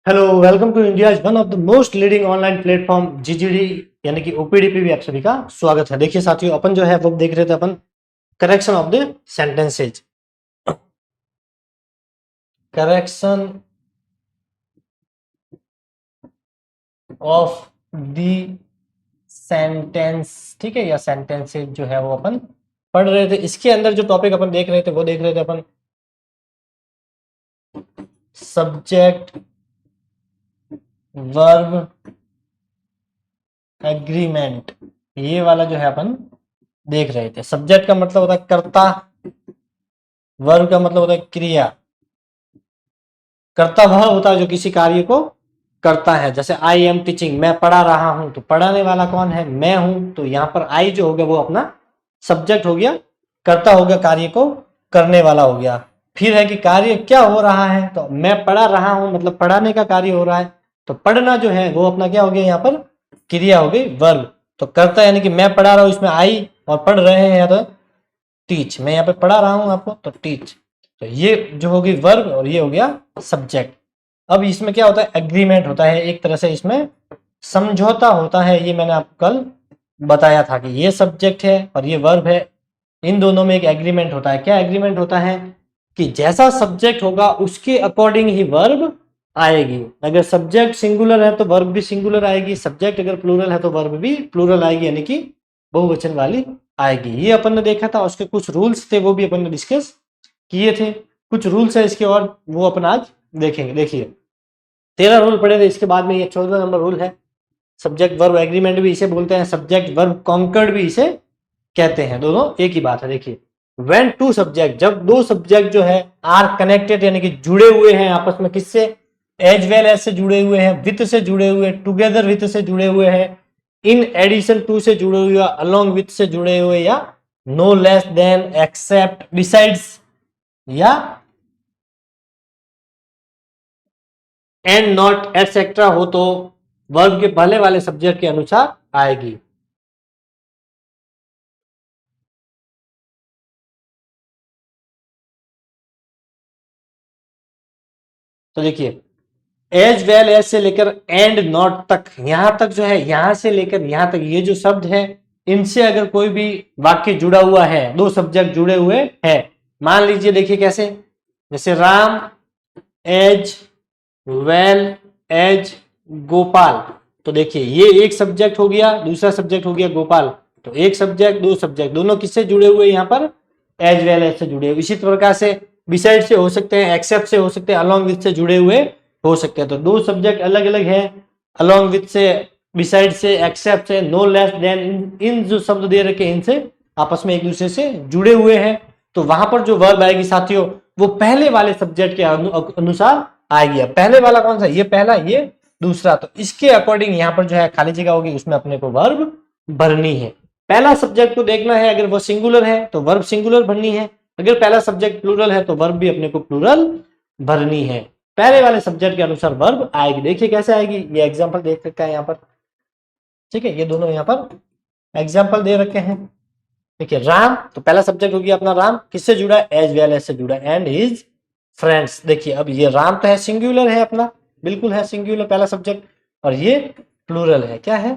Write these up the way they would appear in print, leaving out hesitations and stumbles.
Hello, welcome to India one of the most leading online platform GGD यानी कि ओपीडीपी भी आप सभी का स्वागत है। देखिए साथियों, अपन जो है वो देख रहे थे अपन correction of the sentences. Correction of the sentence, ठीक है, या सेंटेंसेज जो है वो अपन पढ़ रहे थे। इसके अंदर जो टॉपिक अपन देख रहे थे वो देख रहे थे अपन सब्जेक्ट वर्ब एग्रीमेंट, ये वाला जो है अपन देख रहे थे। सब्जेक्ट का मतलब होता है कर्ता, वर्ब का मतलब होता है क्रिया। कर्ता वह होता है जो किसी कार्य को करता है। जैसे आई एम टीचिंग, मैं पढ़ा रहा हूं, तो पढ़ाने वाला कौन है? मैं हूं। तो यहाँ पर आई जो हो गया वो अपना सब्जेक्ट हो गया, कर्ता हो गया, कार्य को करने वाला हो गया। फिर है कि कार्य क्या हो रहा है, तो मैं पढ़ा रहा हूं मतलब पढ़ाने का कार्य हो रहा है। तो पढ़ना जो है वो अपना क्या हो गया, यहाँ पर क्रिया हो गई, वर्ब। तो कर्ता यानी कि मैं पढ़ा रहा हूं, इसमें आई, और पढ़ रहे हैं तो टीच, मैं यहाँ पे पढ़ा रहा हूं आपको, तो टीच। तो ये जो होगी वर्ब और ये हो गया सब्जेक्ट। अब इसमें क्या होता है? एग्रीमेंट होता है, एक तरह से इसमें समझौता होता है। ये मैंने आपको कल बताया था कि ये सब्जेक्ट है और ये वर्ब है, इन दोनों में एक एग्रीमेंट होता है। क्या एग्रीमेंट होता है? कि जैसा सब्जेक्ट होगा उसके अकॉर्डिंग ही वर्ब आएगी। अगर सब्जेक्ट सिंगुलर है तो वर्ब भी सिंगुलर आएगी, सब्जेक्ट अगर प्लूरल है तो वर्ब भी प्लूरल आएगी, यानी कि बहुवचन वाली आएगी। ये अपन ने देखा था, उसके कुछ रूल्स थे वो भी अपन ने डिस्कस किए थे। कुछ रूल्स है इसके और वो अपन आज देखेंगे। देखिए 13 रूल पढ़े थे, इसके बाद में ये 14 नंबर रूल है। सब्जेक्ट वर्ब एग्रीमेंट भी इसे बोलते हैं, सब्जेक्ट वर्ब कॉन्कर्ड भी इसे कहते हैं, दोनों एक ही बात है। देखिए व्हेन टू सब्जेक्ट, जब दो सब्जेक्ट जो है आर कनेक्टेड यानी कि जुड़े हुए हैं आपस में, किससे? एज वेल एज से जुड़े हुए हैं, विथ से जुड़े हुए, टुगेदर विथ से जुड़े हुए हैं, इन एडिशन टू से जुड़े हुए, अलोंग विथ से जुड़े हुए, या no less than, except, besides, या एंड नॉट एटसेट्रा हो तो वर्ब के पहले वाले सब्जेक्ट के अनुसार आएगी। तो देखिए एज वेल एज से लेकर एंड नॉट तक, यहां तक जो है, यहां से लेकर यहां तक, ये जो शब्द है इनसे अगर कोई भी वाक्य जुड़ा हुआ है, दो सब्जेक्ट जुड़े हुए हैं, मान लीजिए, देखिए कैसे, जैसे Ram as well as Gopal. तो देखिए ये एक सब्जेक्ट हो गया, दूसरा सब्जेक्ट हो गया गोपाल। तो एक सब्जेक्ट दो सब्जेक्ट दोनों किससे जुड़े हुए? यहाँ पर एज वेल एज से जुड़े हुए। इसी प्रकार से बिसाइड से हो सकते हैं, एक्सेप्ट से हो सकते हैं, अलोंग विथ से जुड़े हुए हो सकते हैं। तो दो सब्जेक्ट अलग अलग है, अलोंग विथ से, बिसाइड से, एक्सेप्ट से, नो लेस देन, इन जो शब्द दे रखे इनसे आपस में एक दूसरे से जुड़े हुए हैं। तो वहां पर जो वर्ब आएगी साथियों, वो पहले वाले सब्जेक्ट के अनुसार आएगी। पहले वाला कौन सा? ये पहला, ये दूसरा। तो इसके अकॉर्डिंग यहाँ पर जो है खाली जगह होगी, उसमें अपने को वर्ब भरनी है। पहला सब्जेक्ट को देखना है, अगर वो सिंगुलर है तो वर्ब सिंगुलर भरनी है, अगर पहला सब्जेक्ट प्लूरल है तो वर्ब भी अपने को प्लूरल भरनी है। पहले वाले सब्जेक्ट के अनुसार वर्ब आएगी। देखिए कैसे आएगी, ये एग्जाम्पल देख सकते हैं यहाँ पर, ठीक है, ये दोनों यहाँ पर एग्जाम्पल दे रखे हैं। देखिए राम, तो पहला सब्जेक्ट हो गया अपना राम, किससे जुड़ा है? एज वेल एज से जुड़ा है, एंड हिज फ्रेंड्स। देखिए अब ये राम तो है, सिंगुलर है अपना, बिल्कुल है सिंगुलर पहला सब्जेक्ट, और ये प्लूरल है। क्या है?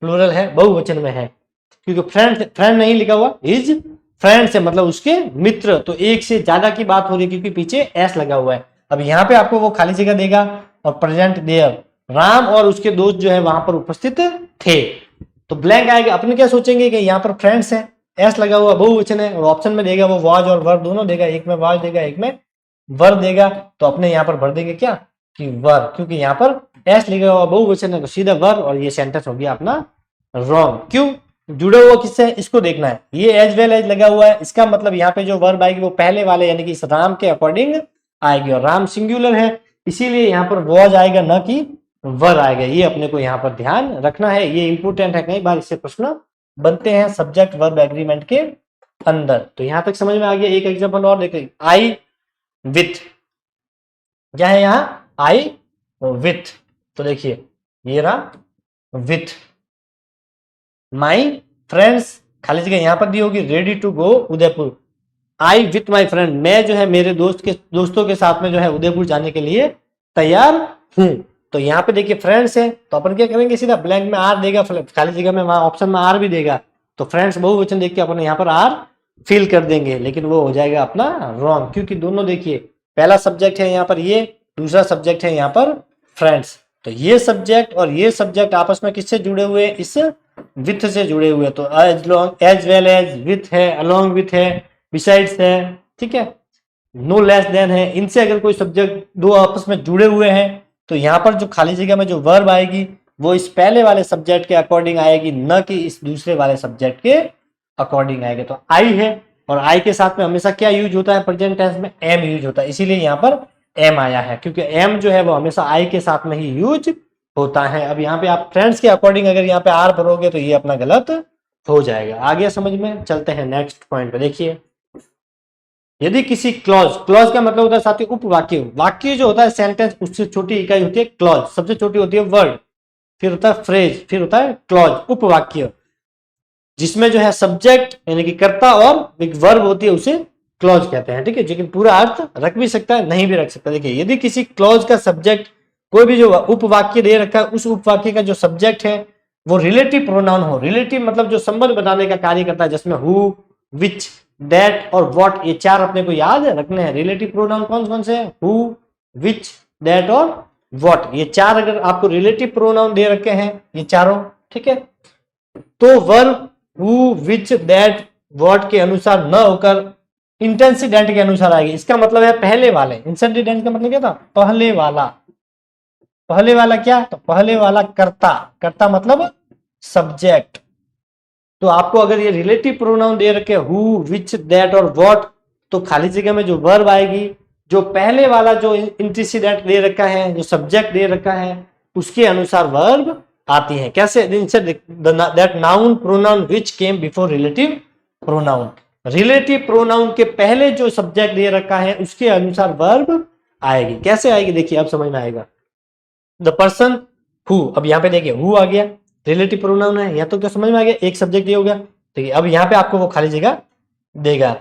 प्लूरल है, बहुवचन में है, क्योंकि फ्रेंड फ्रेंड नहीं लिखा हुआ, हिज फ्रेंड से मतलब उसके मित्र। तो एक से ज्यादा की बात हो रही है क्योंकि पीछे एस लगा हुआ है। अब यहाँ पे आपको वो खाली जगह देगा और प्रेजेंट देयर, राम और उसके दोस्त जो है वहां पर उपस्थित थे, तो ब्लैंक आएगा। अपने क्या सोचेंगे कि यहाँ पर फ्रेंड्स है, एस लगा हुआ, बहुवचन है, और ऑप्शन में देगा वो वाज और वर्ब दोनों देगा, एक में वाज देगा एक में वर्ब देगा। तो अपने यहाँ पर भर देंगे क्या कि वर्ब, क्योंकि यहाँ पर एस लिखा हुआ बहुवचन है तो सीधा वर्ब, और ये सेंटेंस हो गया अपना रॉन्ग। क्यों? जुड़ा हुआ किससे है इसको देखना है। ये एज वेल एज लगा हुआ है, इसका मतलब यहाँ पे जो वर्ब आएगी वो पहले वाले यानी कि इस राम के अकॉर्डिंग आएगी, और राम सिंगुलर है इसीलिए यहाँ पर वॉज आएगा, न कि वर आएगा। ये अपने को यहाँ पर ध्यान रखना है, ये इंपोर्टेंट है, कई बार इससे प्रश्न बनते हैं सब्जेक्ट वर्ब एग्रीमेंट के अंदर। तो यहां तक समझ में आ गया। एक एग्जांपल और देखिए, आई विथ, क्या है यहाँ? आई विथ। तो देखिए ये रहा विथ माई फ्रेंड्स, खाली जगह यहां पर दी होगी, ready to go Udaipur. I with my friend, मैं जो है मेरे दोस्तों के साथ में जो है उदयपुर जाने के लिए तैयार तो यहाँ पे देखिए फ्रेंड्स है, तो अपन क्या करेंगे, सीधा ब्लैंक में आर देगा, खाली जगह में वहां ऑप्शन में आर भी देगा, तो फ्रेंड्स बहुवचन देख के अपन यहाँ पर आर फिल कर देंगे, लेकिन वो हो जाएगा अपना रॉन्ग, क्योंकि दोनों देखिए पहला सब्जेक्ट है यहाँ पर ये, दूसरा सब्जेक्ट है यहाँ पर फ्रेंड्स, तो ये सब्जेक्ट और ये सब्जेक्ट आपस में किससे जुड़े हुए हैं, इस विथ से जुड़े हुए, तो एज वेल एज, विथ है, अलोंग विथ है, बिसाइड्स है, ठीक है, नो लेस देन है, इनसे अगर कोई सब्जेक्ट दो आपस में जुड़े हुए हैं तो यहाँ पर जो खाली जगह में जो वर्ब आएगी वो इस पहले वाले सब्जेक्ट के अकॉर्डिंग आएगी, न कि इस दूसरे वाले सब्जेक्ट के अकॉर्डिंग आएगी। तो आई है, और आई के साथ में हमेशा क्या यूज होता है प्रेजेंट टेंस में, एम यूज होता है, इसीलिए यहाँ पर एम आया है, क्योंकि एम जो है वो हमेशा आई के साथ में ही यूज होता है। अब यहाँ पे आप फ्रेंड्स के अकॉर्डिंग अगर यहाँ पे आर भरोगे तो ये अपना गलत हो जाएगा। आगे समझ में, चलते हैं नेक्स्ट पॉइंट पे। देखिए यदि किसी क्लॉज, क्लॉज का मतलब होता है साथी उपवाक्य, वाक्य जो होता है सेंटेंस, उससे छोटी इकाई होती है क्लॉज, सबसे छोटी होती है वर्ड, फिर होता है फ्रेज, फिर होता है क्लॉज, उपवाक्य, जिसमें जो है सब्जेक्ट यानी कि कर्ता और एक वर्ब होती है उसे क्लॉज कहते हैं, ठीक है, लेकिन पूरा अर्थ रख भी सकता है नहीं भी रख सकता। देखिए यदि किसी क्लॉज का सब्जेक्ट, कोई भी जो उपवाक्य दे रखा है उस उपवाक्य का जो सब्जेक्ट है वो रिलेटिव प्रोनाउन हो, रिलेटिव मतलब जो संबंध बनाने का कार्य करता है, जिसमें हु, विच, दैट और व्हाट, ये चार अपने को याद रखने हैं। रिलेटिव प्रोनाउन कौन कौन से हैं, हु, विच, दैट और व्हाट, ये चार अगर आपको रिलेटिव प्रोनाउन दे रखे हैं ये चारों, ठीक है, तो verb who, which, that, what के अनुसार न होकर इंटेंसिडेंट के अनुसार आएगी। इसका मतलब है पहले वाले, इंटेंसिडेंट का मतलब क्या था, पहले वाला, पहले वाला क्या, तो पहले वाला कर्ता, कर्ता मतलब सब्जेक्ट। तो आपको अगर ये रिलेटिव प्रोनाउन दे रखे हु, विच, दैट और व्हाट, तो खाली जगह में जो वर्ब आएगी, जो पहले वाला जो इंटेंसिडेंट दे रखा है, जो सब्जेक्ट दे रखा है उसके अनुसार वर्ब आती है। कैसे, that noun pronoun which came before relative pronoun, relative pronoun के पहले जो सब्जेक्ट दे रखा है उसके अनुसार वर्ब आएगी। कैसे आएगी देखिए अब समझ में आएगा। द पर्सन हु, अब यहाँ पे देखिए हु आ गया, रिलेटिव प्रोनाउन है, या तो क्या समझ में आ गया, एक सब्जेक्ट ये हो गया, ठीक है। अब यहाँ पे आपको वो खाली जगह देगा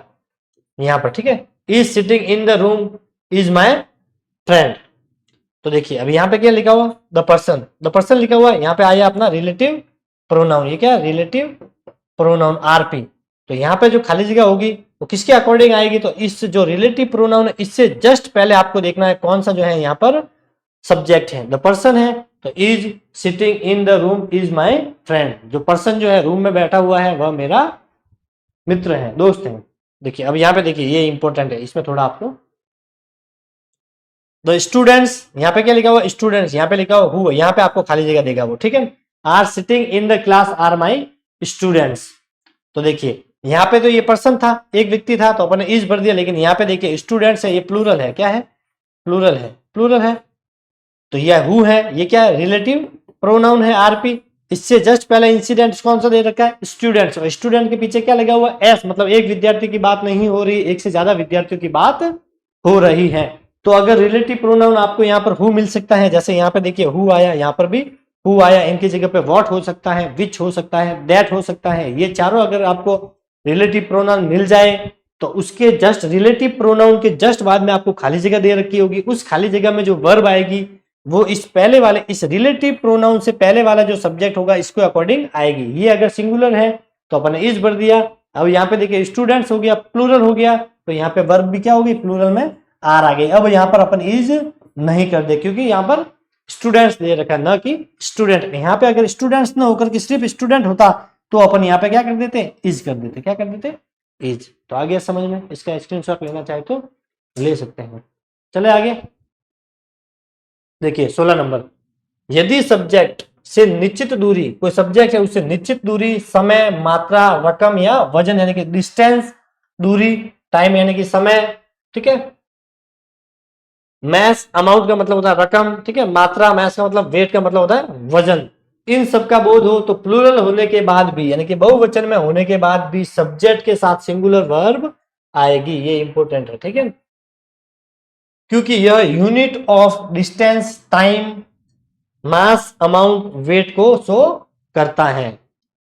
यहाँ पर, ठीक है, is sitting in the room is my friend, तो देखिए अब यहाँ पे क्या लिखा हुआ, द पर्सन, द पर्सन लिखा हुआ है, यहाँ पे आया अपना रिलेटिव प्रोनाउन, ये क्या रिलेटिव प्रोनाउन आरपी, तो यहाँ पे जो खाली जगह होगी वो किसके अकॉर्डिंग आएगी, तो इस जो रिलेटिव प्रोनाउन है इससे जस्ट पहले आपको देखना है कौन सा जो है यहाँ पर सब्जेक्ट है, द पर्सन है, तो is sitting in the room is my friend, जो पर्सन जो है रूम में बैठा हुआ है वह मेरा मित्र है, दोस्त है। देखिए अब यहाँ पे देखिए ये इंपॉर्टेंट है, इसमें थोड़ा आपको, द स्टूडेंट्स, यहाँ पे क्या लिखा हुआ स्टूडेंट्स, यहाँ पे लिखा हुआ हु, यहाँ पे आपको खाली जगह देगा वो, ठीक है, are sitting in the class are my students, तो देखिए यहाँ पे तो ये पर्सन था, एक व्यक्ति था, तो अपन ने इज भर दिया, लेकिन यहाँ पे देखिए स्टूडेंट्स है, ये प्लूरल है, क्या है, प्लूरल है, प्लूरल है, तो यह हु है, ये क्या है रिलेटिव प्रोनाउन है आरपी, इससे जस्ट पहले इंसिडेंट कौन सा दे रखा है स्टूडेंट्स, और स्टूडेंट के पीछे क्या लगा हुआ एस, मतलब एक विद्यार्थी की बात नहीं हो रही, एक से ज्यादा विद्यार्थियों की बात हो रही है। तो अगर रिलेटिव प्रोनाउन आपको यहाँ पर हु मिल सकता है, जैसे यहाँ पे देखिए हु आया, यहाँ पर भी हु आया, इनकी जगह पे व्हाट हो सकता है, विच हो सकता है, दैट हो सकता है, ये चारों अगर आपको रिलेटिव प्रोनाउन मिल जाए तो उसके जस्ट रिलेटिव प्रोनाउन के जस्ट बाद में आपको खाली जगह दे रखी होगी, उस खाली जगह में जो वर्ब आएगी वो इस पहले वाले, इस रिलेटिव प्रोनाउन से पहले वाला जो सब्जेक्ट होगा इसके अकॉर्डिंग आएगी। ये अगर सिंगुलर है तो अपन ने इज भर दिया, अब यहाँ पे देखिए स्टूडेंट्स हो गया, प्लूरल हो गया, तो यहाँ पे वर्ब भी क्या होगी प्लूरल में आर आ गई। अब यहाँ पर अपन इज नहीं कर दे क्योंकि यहाँ पर स्टूडेंट्स दे रखा है न कि स्टूडेंट, यहाँ पे अगर स्टूडेंट्स ना होकर के सिर्फ स्टूडेंट होता तो अपन यहाँ पे क्या कर देते इज कर देते, क्या कर देते इज। तो आगे समझ में, इसका स्क्रीनशॉट लेना चाहे तो ले सकते हैं। चले आगे देखिए 16 नंबर, यदि सब्जेक्ट से निश्चित दूरी, कोई सब्जेक्ट है उससे निश्चित दूरी, समय, मात्रा, रकम या वजन यानी कि डिस्टेंस, दूरी, टाइम यानी कि समय, ठीक है, मैस अमाउंट का मतलब होता है रकम, ठीक है, मात्रा मैस का मतलब वेट का मतलब होता है वजन, इन सब का बोध हो तो प्लूरल होने के बाद भी यानी कि बहुवचन में होने के बाद भी सब्जेक्ट के साथ सिंगुलर वर्ब आएगी, ये इंपॉर्टेंट है, ठीक है, क्योंकि यह unit of distance, time, mass, amount, weight को शो करता है।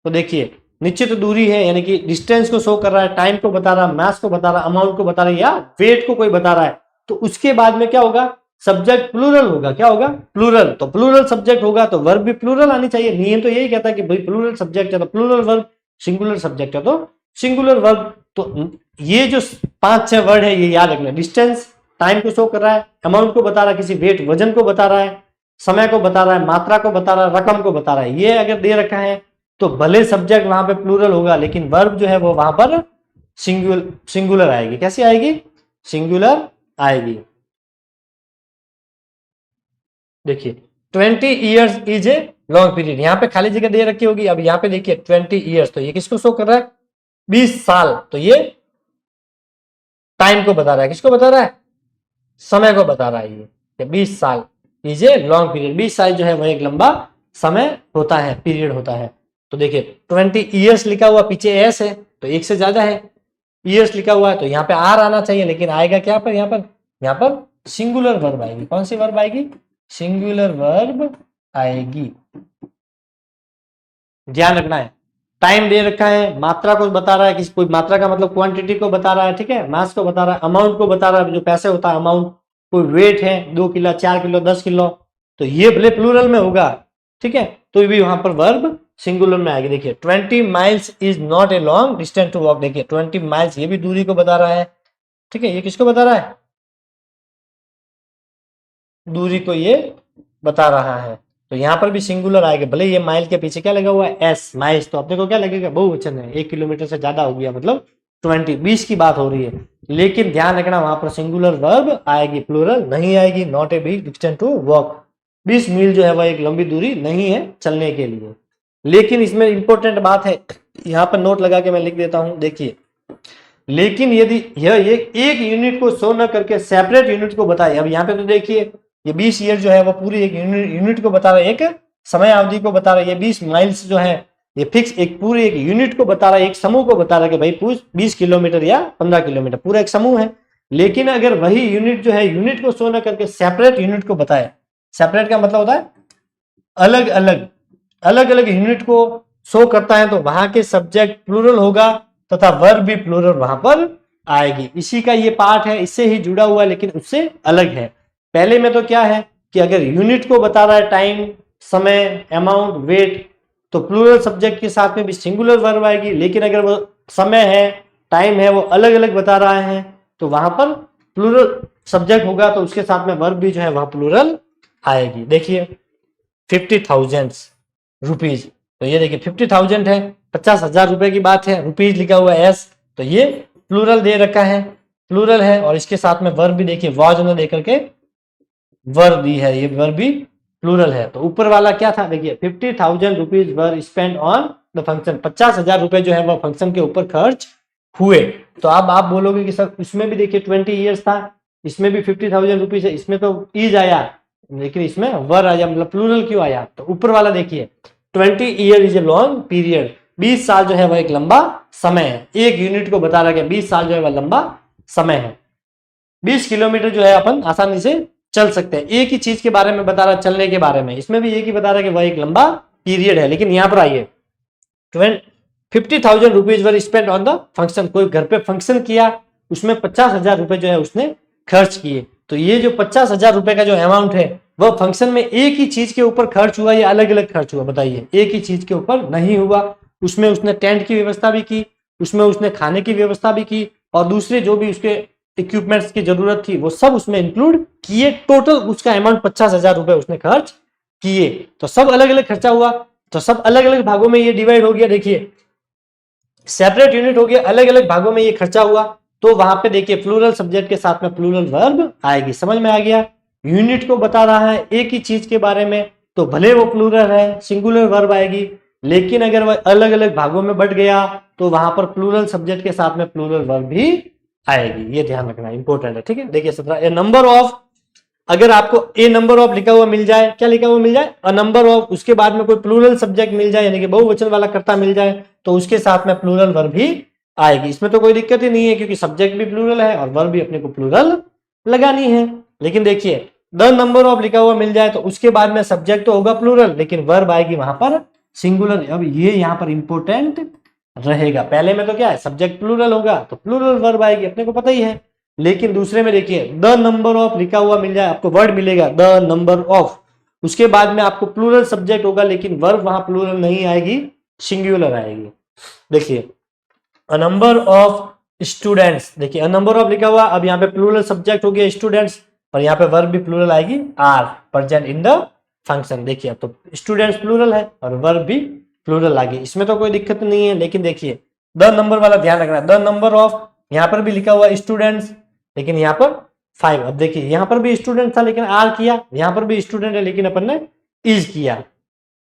तो देखिए निश्चित दूरी है यानी कि डिस्टेंस को शो कर रहा है, टाइम को बता रहा है, मास को बता रहा है, अमाउंट को बता रहा है या वेट को कोई बता रहा है, तो उसके बाद में क्या होगा सब्जेक्ट प्लूरल होगा, क्या होगा, प्लूरल। तो प्लूरल सब्जेक्ट होगा तो वर्ब भी प्लूरल आनी चाहिए। नियम तो यही कहता है कि भाई प्लूरल सब्जेक्ट है तो प्लूरल वर्ब, सिंगुलर सब्जेक्ट है तो सिंगुलर वर्ब। तो ये जो 5-6 वर्ड है ये याद रखना। डिस्टेंस टाइम को शो कर रहा है, अमाउंट को बता रहा है, किसी वेट वजन को बता रहा है, समय को बता रहा है, मात्रा को बता रहा है, रकम को बता रहा है। ये अगर दे रखा है तो भले सब्जेक्ट वहां पे प्लूरल होगा लेकिन वर्ब जो है वो वहां पर सिंगुलर आएगी। कैसी आएगी, सिंगुलर आएगी। देखिए 20 years is a long period, यहां पे खाली जगह दे रखी होगी। अब यहां पे देखिए 20 ईयर्स, तो ये किसको शो कर रहा है, 20 साल। तो ये टाइम को बता रहा है, किसको बता रहा है, समय को बता रहा है। ये 20 साल इज ए लॉन्ग पीरियड, 20 साल जो है वह एक लंबा समय होता है, पीरियड होता है। तो देखिए 20 ईयर्स लिखा हुआ, पीछे एस है तो एक से ज्यादा है, ईयर्स लिखा हुआ है तो यहाँ पे आर आना चाहिए, लेकिन आएगा क्या पर, यहाँ पर सिंगुलर वर्ब आएगी। कौन सी वर्ब आएगी, सिंगुलर वर्ब आएगी। ध्यान रखना है। टाइम दे रखा है, मात्रा को बता रहा है, किसी कोई मात्रा का मतलब क्वांटिटी को बता रहा है, ठीक है, मास को बता रहा है, अमाउंट को बता रहा है, जो पैसे होता है अमाउंट, कोई वेट है 2 किलो 4 किलो 10 किलो, तो ये भले प्लूरल में होगा, ठीक है, तो भी वहां पर वर्ब सिंगुलर में आएगी। देखिए 20 miles is not a long distance to walk. देखिए 20 माइल्स ये भी दूरी को बता रहा है, ठीक है, ये किसको बता रहा है, दूरी को ये बता रहा है। तो यहाँ पर भी सिंगुलर आएगा, भले ये माइल के पीछे क्या लगा हुआ है, एस, माइल्स, तो अपने को क्या लगेगा, बहुवचन है, 1 किलोमीटर से ज्यादा हो गया, मतलब 20 की बात हो रही है। लेकिन ध्यान रखना वहां पर सिंगुलर वर्ब आएगी, प्लूरल नहीं आएगी। Not a big distance to walk, 20 मील जो है वह एक लंबी दूरी नहीं है चलने के लिए। लेकिन इसमें इंपॉर्टेंट बात है, यहाँ पर नोट लगा के मैं लिख देता हूं। देखिए लेकिन यदि यह एक यूनिट को शो न करके सेपरेट यूनिट को बताए, अब यहाँ पे तो देखिए ये 20 ईयर जो है वो पूरी एक यूनिट को बता रहा है, एक समय अवधि को बता रहा है। ये 20 माइल्स जो है ये फिक्स एक पूरे एक यूनिट को बता रहा है, एक समूह को बता रहा है कि भाई 20 किलोमीटर या 15 किलोमीटर, पूरा एक समूह है। लेकिन अगर वही यूनिट जो है यूनिट को शो न करके सेपरेट यूनिट को बताए, सेपरेट का मतलब होता है अलग अलग यूनिट को शो करता है, तो वहां के सब्जेक्ट प्लूरल होगा तथा वर्ब भी प्लूरल वहां पर आएगी। इसी का ये पार्ट है, इससे ही जुड़ा हुआ है लेकिन उससे अलग है। पहले में तो क्या है कि अगर यूनिट को बता रहा है, टाइम, समय, अमाउंट, वेट, तो प्लूरल सब्जेक्ट के साथ में भी सिंगुलर वर्ब आएगी। लेकिन अगर वो समय है, टाइम है, वो अलग अलग बता रहा है तो वहां पर प्लूरल सब्जेक्ट होगा, तो उसके साथ में वर्ब भी जो है वह प्लूरल आएगी। देखिए 50,000 रुपीज, तो ये देखिए 50,000 है, 50,000 रुपए की बात है, रुपीज लिखा हुआ है एस, तो ये प्लूरल दे रखा है, प्लूरल है। और इसके साथ में वर्ब भी देखिए वॉज ने देकर के वर्ब दी है, ये वर्ब भी प्लूरल है। तो ऊपर वाला क्या था, देखिए 50,000 rupees were spend on the function, 50,000 रुपए जो है वह फंक्शन के ऊपर खर्च हुए। तो अब आप बोलोगे कि सर इसमें भी देखिए 20 ईयर्स था, इसमें भी 50,000 रुपीज है, इसमें तो ईज आया लेकिन इसमें वर आया, मतलब प्लूरल क्यों आया। तो ऊपर वाला देखिए 20 year is a long period, 20 साल जो है वह एक लंबा समय है। एक यूनिट को बता रहा है 20 साल जो है वह लंबा समय है। 20 किलोमीटर जो है अपन आसानी से चल सकते हैं। एक ही चीज के बारे में बता रहा है, चलने के बारे में, इसमें भी एक ही बता रहा है कि वह एक लंबा पीरियड है। लेकिन यहां पर आइए 50,000 rupees were spend on the function, कोई घर पे फंक्शन किया उसमें 50,000 रुपए जो है उसने खर्च किए। तो ये जो 50,000 रुपए का जो अमाउंट है वह फंक्शन में एक ही चीज के ऊपर खर्च हुआ या अलग अलग खर्च हुआ, बताइए। एक ही चीज के ऊपर नहीं हुआ, उसमें उसने टेंट की व्यवस्था भी की, उसमें उसने खाने की व्यवस्था भी की, और दूसरे जो भी उसके इक्विपमेंट्स की जरूरत थी वो सब उसमें इंक्लूड किए। टोटल उसका अमाउंट 50,000 रुपए उसने खर्च किए। तो सब अलग अलग खर्चा हुआ, तो सब अलग अलग भागों में ये डिवाइड हो गया। देखिए सेपरेट यूनिट हो गया, अलग अलग भागों में ये खर्चा हुआ, तो वहां पे देखिए प्लूरल सब्जेक्ट के साथ में प्लूरल वर्ब आएगी। समझ में आ गया, यूनिट को बता रहा है एक ही चीज के बारे में, तो भले वो प्लूरल है सिंगुलर वर्ब आएगी। लेकिन अगर वह अलग अलग भागों में बट गया तो वहां पर प्लूरल सब्जेक्ट के साथ में प्लूरल वर्ब भी आएगी। ये ध्यान रखना इंपॉर्टेंट है, ठीक है। देखिए 17 ए नंबर ऑफ, अगर आपको ए नंबर ऑफ लिखा हुआ मिल जाए, क्या लिखा हुआ मिल जाए, अ नंबर ऑफ, उसके बाद में कोई प्लूरल सब्जेक्ट मिल जाए यानी कि बहुवचन वाला कर्ता मिल जाए, तो उसके साथ में प्लूरल वर्ब भी आएगी। इसमें तो कोई दिक्कत ही नहीं है क्योंकि सब्जेक्ट भी प्लूरल है और वर्ब भी अपने को प्लूरल लगानी है। लेकिन देखिए द नंबर ऑफ लिखा हुआ मिल जाए तो उसके बाद में सब्जेक्ट तो होगा प्लूरल लेकिन वर्ब आएगी वहां पर सिंगुलर। अब ये यहां पर इंपॉर्टेंट रहेगा। पहले में तो क्या है, सब्जेक्ट प्लूरल होगा तो प्लूरल वर्ब आएगी, अपने को पता ही है। लेकिन दूसरे में देखिए द नंबर ऑफ लिखा हुआ मिल जाए, आपको वर्ड मिलेगा द नंबर ऑफ, उसके बाद में आपको प्लूरल सब्जेक्ट होगा, लेकिन वर्ब वहां प्लूरल नहीं आएगी, सिंगुलर आएगी। देखिए अ नंबर ऑफ स्टूडेंट्स, देखिए अ नंबर ऑफ लिखा हुआ, अब यहाँ पे प्लूरल सब्जेक्ट हो गया स्टूडेंट्स, और यहाँ पे वर्ब भी प्लूरल आएगी, are present in the function. देखिए अब तो स्टूडेंट्स प्लूरल है और वर्ब भी प्लूरल आ गई, इसमें तो कोई दिक्कत नहीं है। लेकिन देखिए द नंबर वाला ध्यान रखना, द नंबर ऑफ यहाँ पर भी लिखा हुआ स्टूडेंट्स, लेकिन यहाँ पर 5। अब देखिए यहाँ पर भी स्टूडेंट था लेकिन आर किया, यहाँ पर भी स्टूडेंट है लेकिन अपन ने इज किया।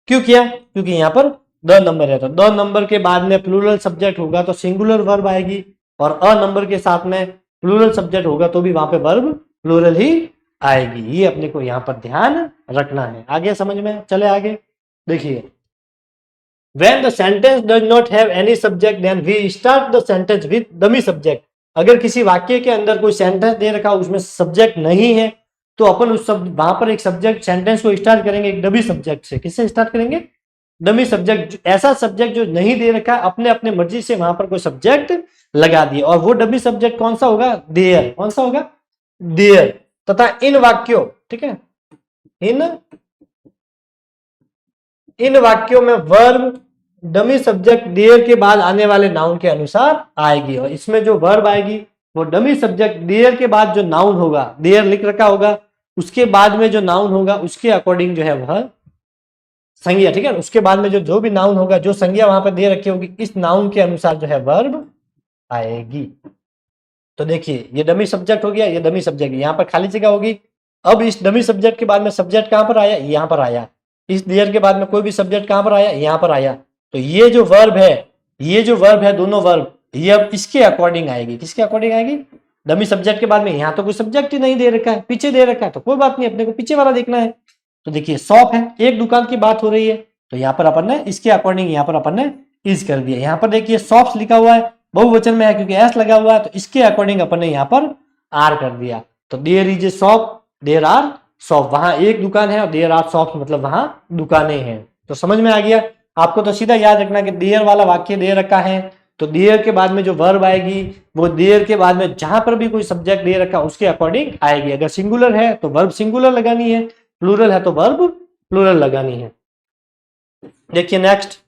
क्यों किया? क्योंकि यहाँ पर द नंबर है, तो द नंबर के बाद में प्लूरल सब्जेक्ट होगा तो सिंगुलर वर्ब आएगी, और अ नंबर के साथ में प्लूरल सब्जेक्ट होगा तो भी वहां पे वर्ब प्लूरल ही आएगी। ये अपने को यहाँ पर ध्यान रखना है। आगे समझ में चले आगे, देखिए when the sentence does not have any subject then we start the sentence with dummy subject। अगर किसी वाक्य के अंदर कोई सेंटेंस दे रखा उसमें सब्जेक्ट नहीं है तो अपन उस सब वहां पर एक सब्जेक्ट सेंटेंस को स्टार्ट करेंगे एक डमी सब्जेक्ट से। किससे स्टार्ट करेंगे? डमी सब्जेक्ट, ऐसा सब्जेक्ट जो नहीं दे रखा, अपने अपने मर्जी से वहां पर कोई सब्जेक्ट लगा दिए, और वो डमी सब्जेक्ट कौन सा होगा? देयर। कौन सा होगा? देयर। तथा इन वाक्यों, ठीक है, इन वाक्यों में वर्ब डमी सब्जेक्ट देयर के बाद आने वाले नाउन के अनुसार आएगी, और इसमें जो वर्ब आएगी वो डमी सब्जेक्ट देयर के बाद जो नाउन होगा, देयर लिख रखा होगा, उसके बाद में जो नाउन होगा उसके अकॉर्डिंग जो है वह संज्ञा, ठीक है, उसके बाद में जो भी नाउन होगा, जो संज्ञा वहां पर दे रखी होगी, इस नाउन के अनुसार जो है वर्ब आएगी। तो देखिए ये डमी सब्जेक्ट हो गया, ये डमी सब्जेक्ट, यहाँ पर खाली जगह होगी। अब इस डमी सब्जेक्ट के बाद में सब्जेक्ट कहां पर आया? यहाँ पर आया। इस देयर के बाद में कोई भी सब्जेक्ट कहां पर आया? यहाँ पर आया। तो ये जो वर्ब है, ये जो वर्ब है, दोनों वर्ब, ये अब इसके अकॉर्डिंग आएगी। किसके अकॉर्डिंग आएगी? डमी सब्जेक्ट के बाद में। यहाँ तो कोई सब्जेक्ट ही नहीं दे रखा है, पीछे दे रखा है, तो कोई बात नहीं, अपने को पीछे वाला देखना है। तो देखिए शॉप है, एक दुकान की बात हो रही है, तो यहाँ पर अपन ने इसके अकॉर्डिंग यहाँ पर अपन ने इज कर दिया। यहाँ पर देखिए शॉप्स लिखा हुआ है, बहुवचन में है क्योंकि एस लगा हुआ है, तो इसके अकॉर्डिंग अपन ने यहाँ पर आर कर दिया। तो there is a shop, there are shop, वहां एक दुकान है, और देयर आर शॉप मतलब वहां दुकानें हैं। तो समझ में आ गया आपको? तो सीधा याद रखना कि देयर वाला वाक्य दे रखा है, तो देयर के बाद में जो वर्ब आएगी वो देयर के बाद में जहां पर भी कोई सब्जेक्ट दे रखा उसके अकॉर्डिंग आएगी। अगर सिंगुलर है तो वर्ब सिंगुलर लगानी है, प्लूरल है तो वर्ब प्लूरल लगानी है। देखिए next,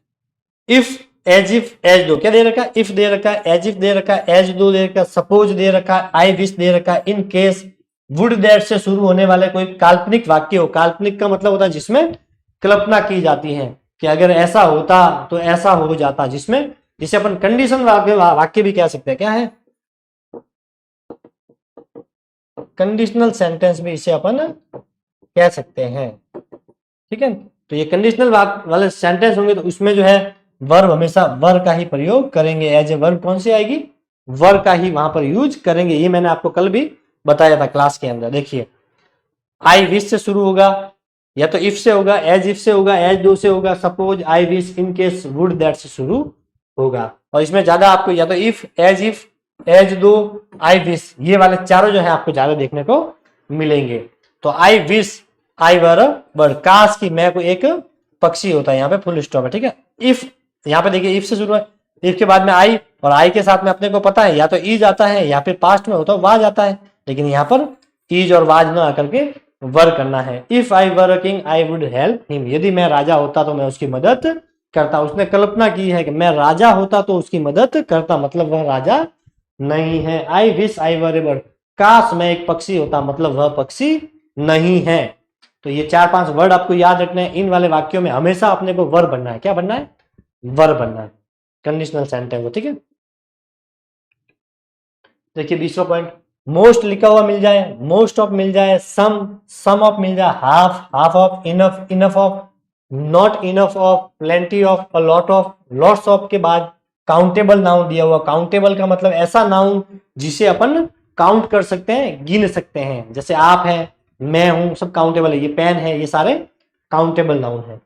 if, as if, as though, क्या दे रखा? इफ दे रखा, एज इफ दे रखा, एज दो दे रखा, सपोज दे रखा, आई विश दे रखा, इन केस, वुड दैट से शुरू होने वाले कोई काल्पनिक वाक्य हो। काल्पनिक का मतलब होता है जिसमें कल्पना की जाती है कि अगर ऐसा होता तो ऐसा हो जाता, जिसमें, जिसे अपन कंडीशन वाक्य भी कह सकते हैं। क्या है? कंडीशनल सेंटेंस भी इसे अपन कह सकते हैं, ठीक है। तो ये कंडीशनल वाले सेंटेंस होंगे तो उसमें जो है वर्ब हमेशा वर्ब का ही प्रयोग करेंगे। एज ए वर्ब कौन सी आएगी? वर्ब का ही वहां पर यूज करेंगे। ये मैंने आपको कल भी बताया था क्लास के अंदर। देखिए आई विश से शुरू होगा, या तो इफ से होगा, एज इफ से होगा, एज दो से होगा, suppose, I wish, in case, would that से शुरू होगा। और इसमें ज्यादा आपको या तो इफ, एज दो, आई विश, ये वाले चारों जो है आपको ज्यादा देखने को मिलेंगे। तो I wish, I were bird, काश की मैं कोई एक पक्षी होता है, यहाँ पे फुल स्टॉप है, ठीक है। इफ, यहाँ पे देखिए इफ से शुरू है, इफ के बाद में आई, और आई के साथ में अपने को पता है या तो ईज आता है या फिर पास्ट में होता है वाज आता है, लेकिन यहाँ पर ईज और वाज ना आकर के वर करना है। If I were a king I would help him, यदि मैं राजा होता तो मैं उसकी मदद करता। उसने कल्पना की है कि मैं राजा होता तो उसकी मदद करता, मतलब वह राजा नहीं है। I wish I were A bird, काश मैं एक पक्षी होता, मतलब वह पक्षी नहीं है। तो ये 4-5 वर्ड आपको याद रखने हैं। इन वाले वाक्यों में हमेशा अपने को वर्ब बनना है। क्या बनना है? वर्ब बनना है, कंडीशनल सेंटेंस हो, ठीक है। देखिए 20वां पॉइंट, मोस्ट लिखा हुआ मिल जाए, मोस्ट ऑफ मिल जाए, सम ऑफ मिल जाए, half of, enough of, not enough of, plenty of, a lot of, lots of के बाद काउंटेबल नाउन दिया हुआ। काउंटेबल का मतलब ऐसा नाउन जिसे अपन काउंट कर सकते हैं, गिन सकते हैं। जैसे आप है, मैं हूं, सब काउंटेबल है। ये पेन है, ये सारे काउंटेबल नाउन है।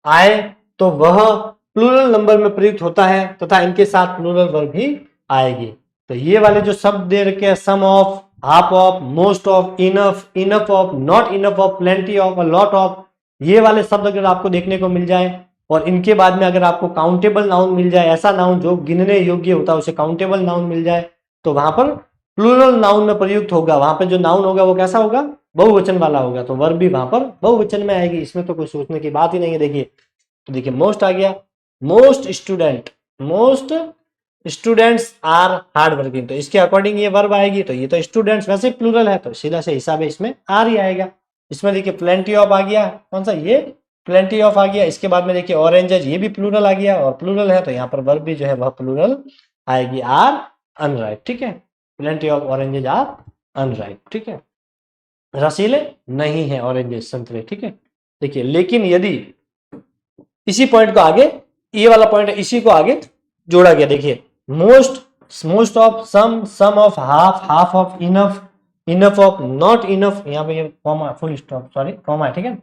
आए तो वह प्लूरल नंबर में प्रयुक्त होता है तथा इनके साथ प्लूरल वर्ब भी आएगी। तो ये वाले जो शब्द दे रखे हैं, some of, half of, most of, enough of, not enough of, plenty of, a lot of, ये वाले शब्द अगर आपको देखने को मिल जाए और इनके बाद में अगर आपको काउंटेबल नाउन मिल जाए, ऐसा नाउन जो गिनने योग्य होता है उसे काउंटेबल नाउन मिल जाए, तो वहां पर प्लूरल नाउन में प्रयुक्त होगा, वहां पे जो नाउन होगा वो कैसा होगा, बहुवचन वाला होगा, तो वर्ब भी वहां पर बहुवचन में आएगी, इसमें तो कोई सोचने की बात ही नहीं है। देखिए तो देखिए मोस्ट आ गया, most students are hard working, तो इसके अकॉर्डिंग ये वर्ब आएगी, तो ये तो स्टूडेंट्स वैसे प्लूरल है, तो सीधा से हिसाब है इसमें आर ही आएगा। इसमें देखिए प्लेंटी ऑफ आ गया, कौन सा ये प्लेंटी ऑफ आ गया, इसके बाद में देखिए ऑरेंजेस, ये भी प्लूरल आ गया और प्लूरल है, तो यहाँ पर वर्ब भी जो है वह प्लूरल आएगी, आर अनराइप, ठीक है, plenty of oranges are unripe, ठीक है, रसीले नहीं है ऑरेंजेस संतरे, ठीक है। देखिए लेकिन यदि इसी पॉइंट को आगे, ये वाला पॉइंट है, इसी को आगे जोड़ा गया, देखिए most of, some of, half of, enough of, not enough, यहाँ पे ये comma, full stop, sorry comma है, ठीक है,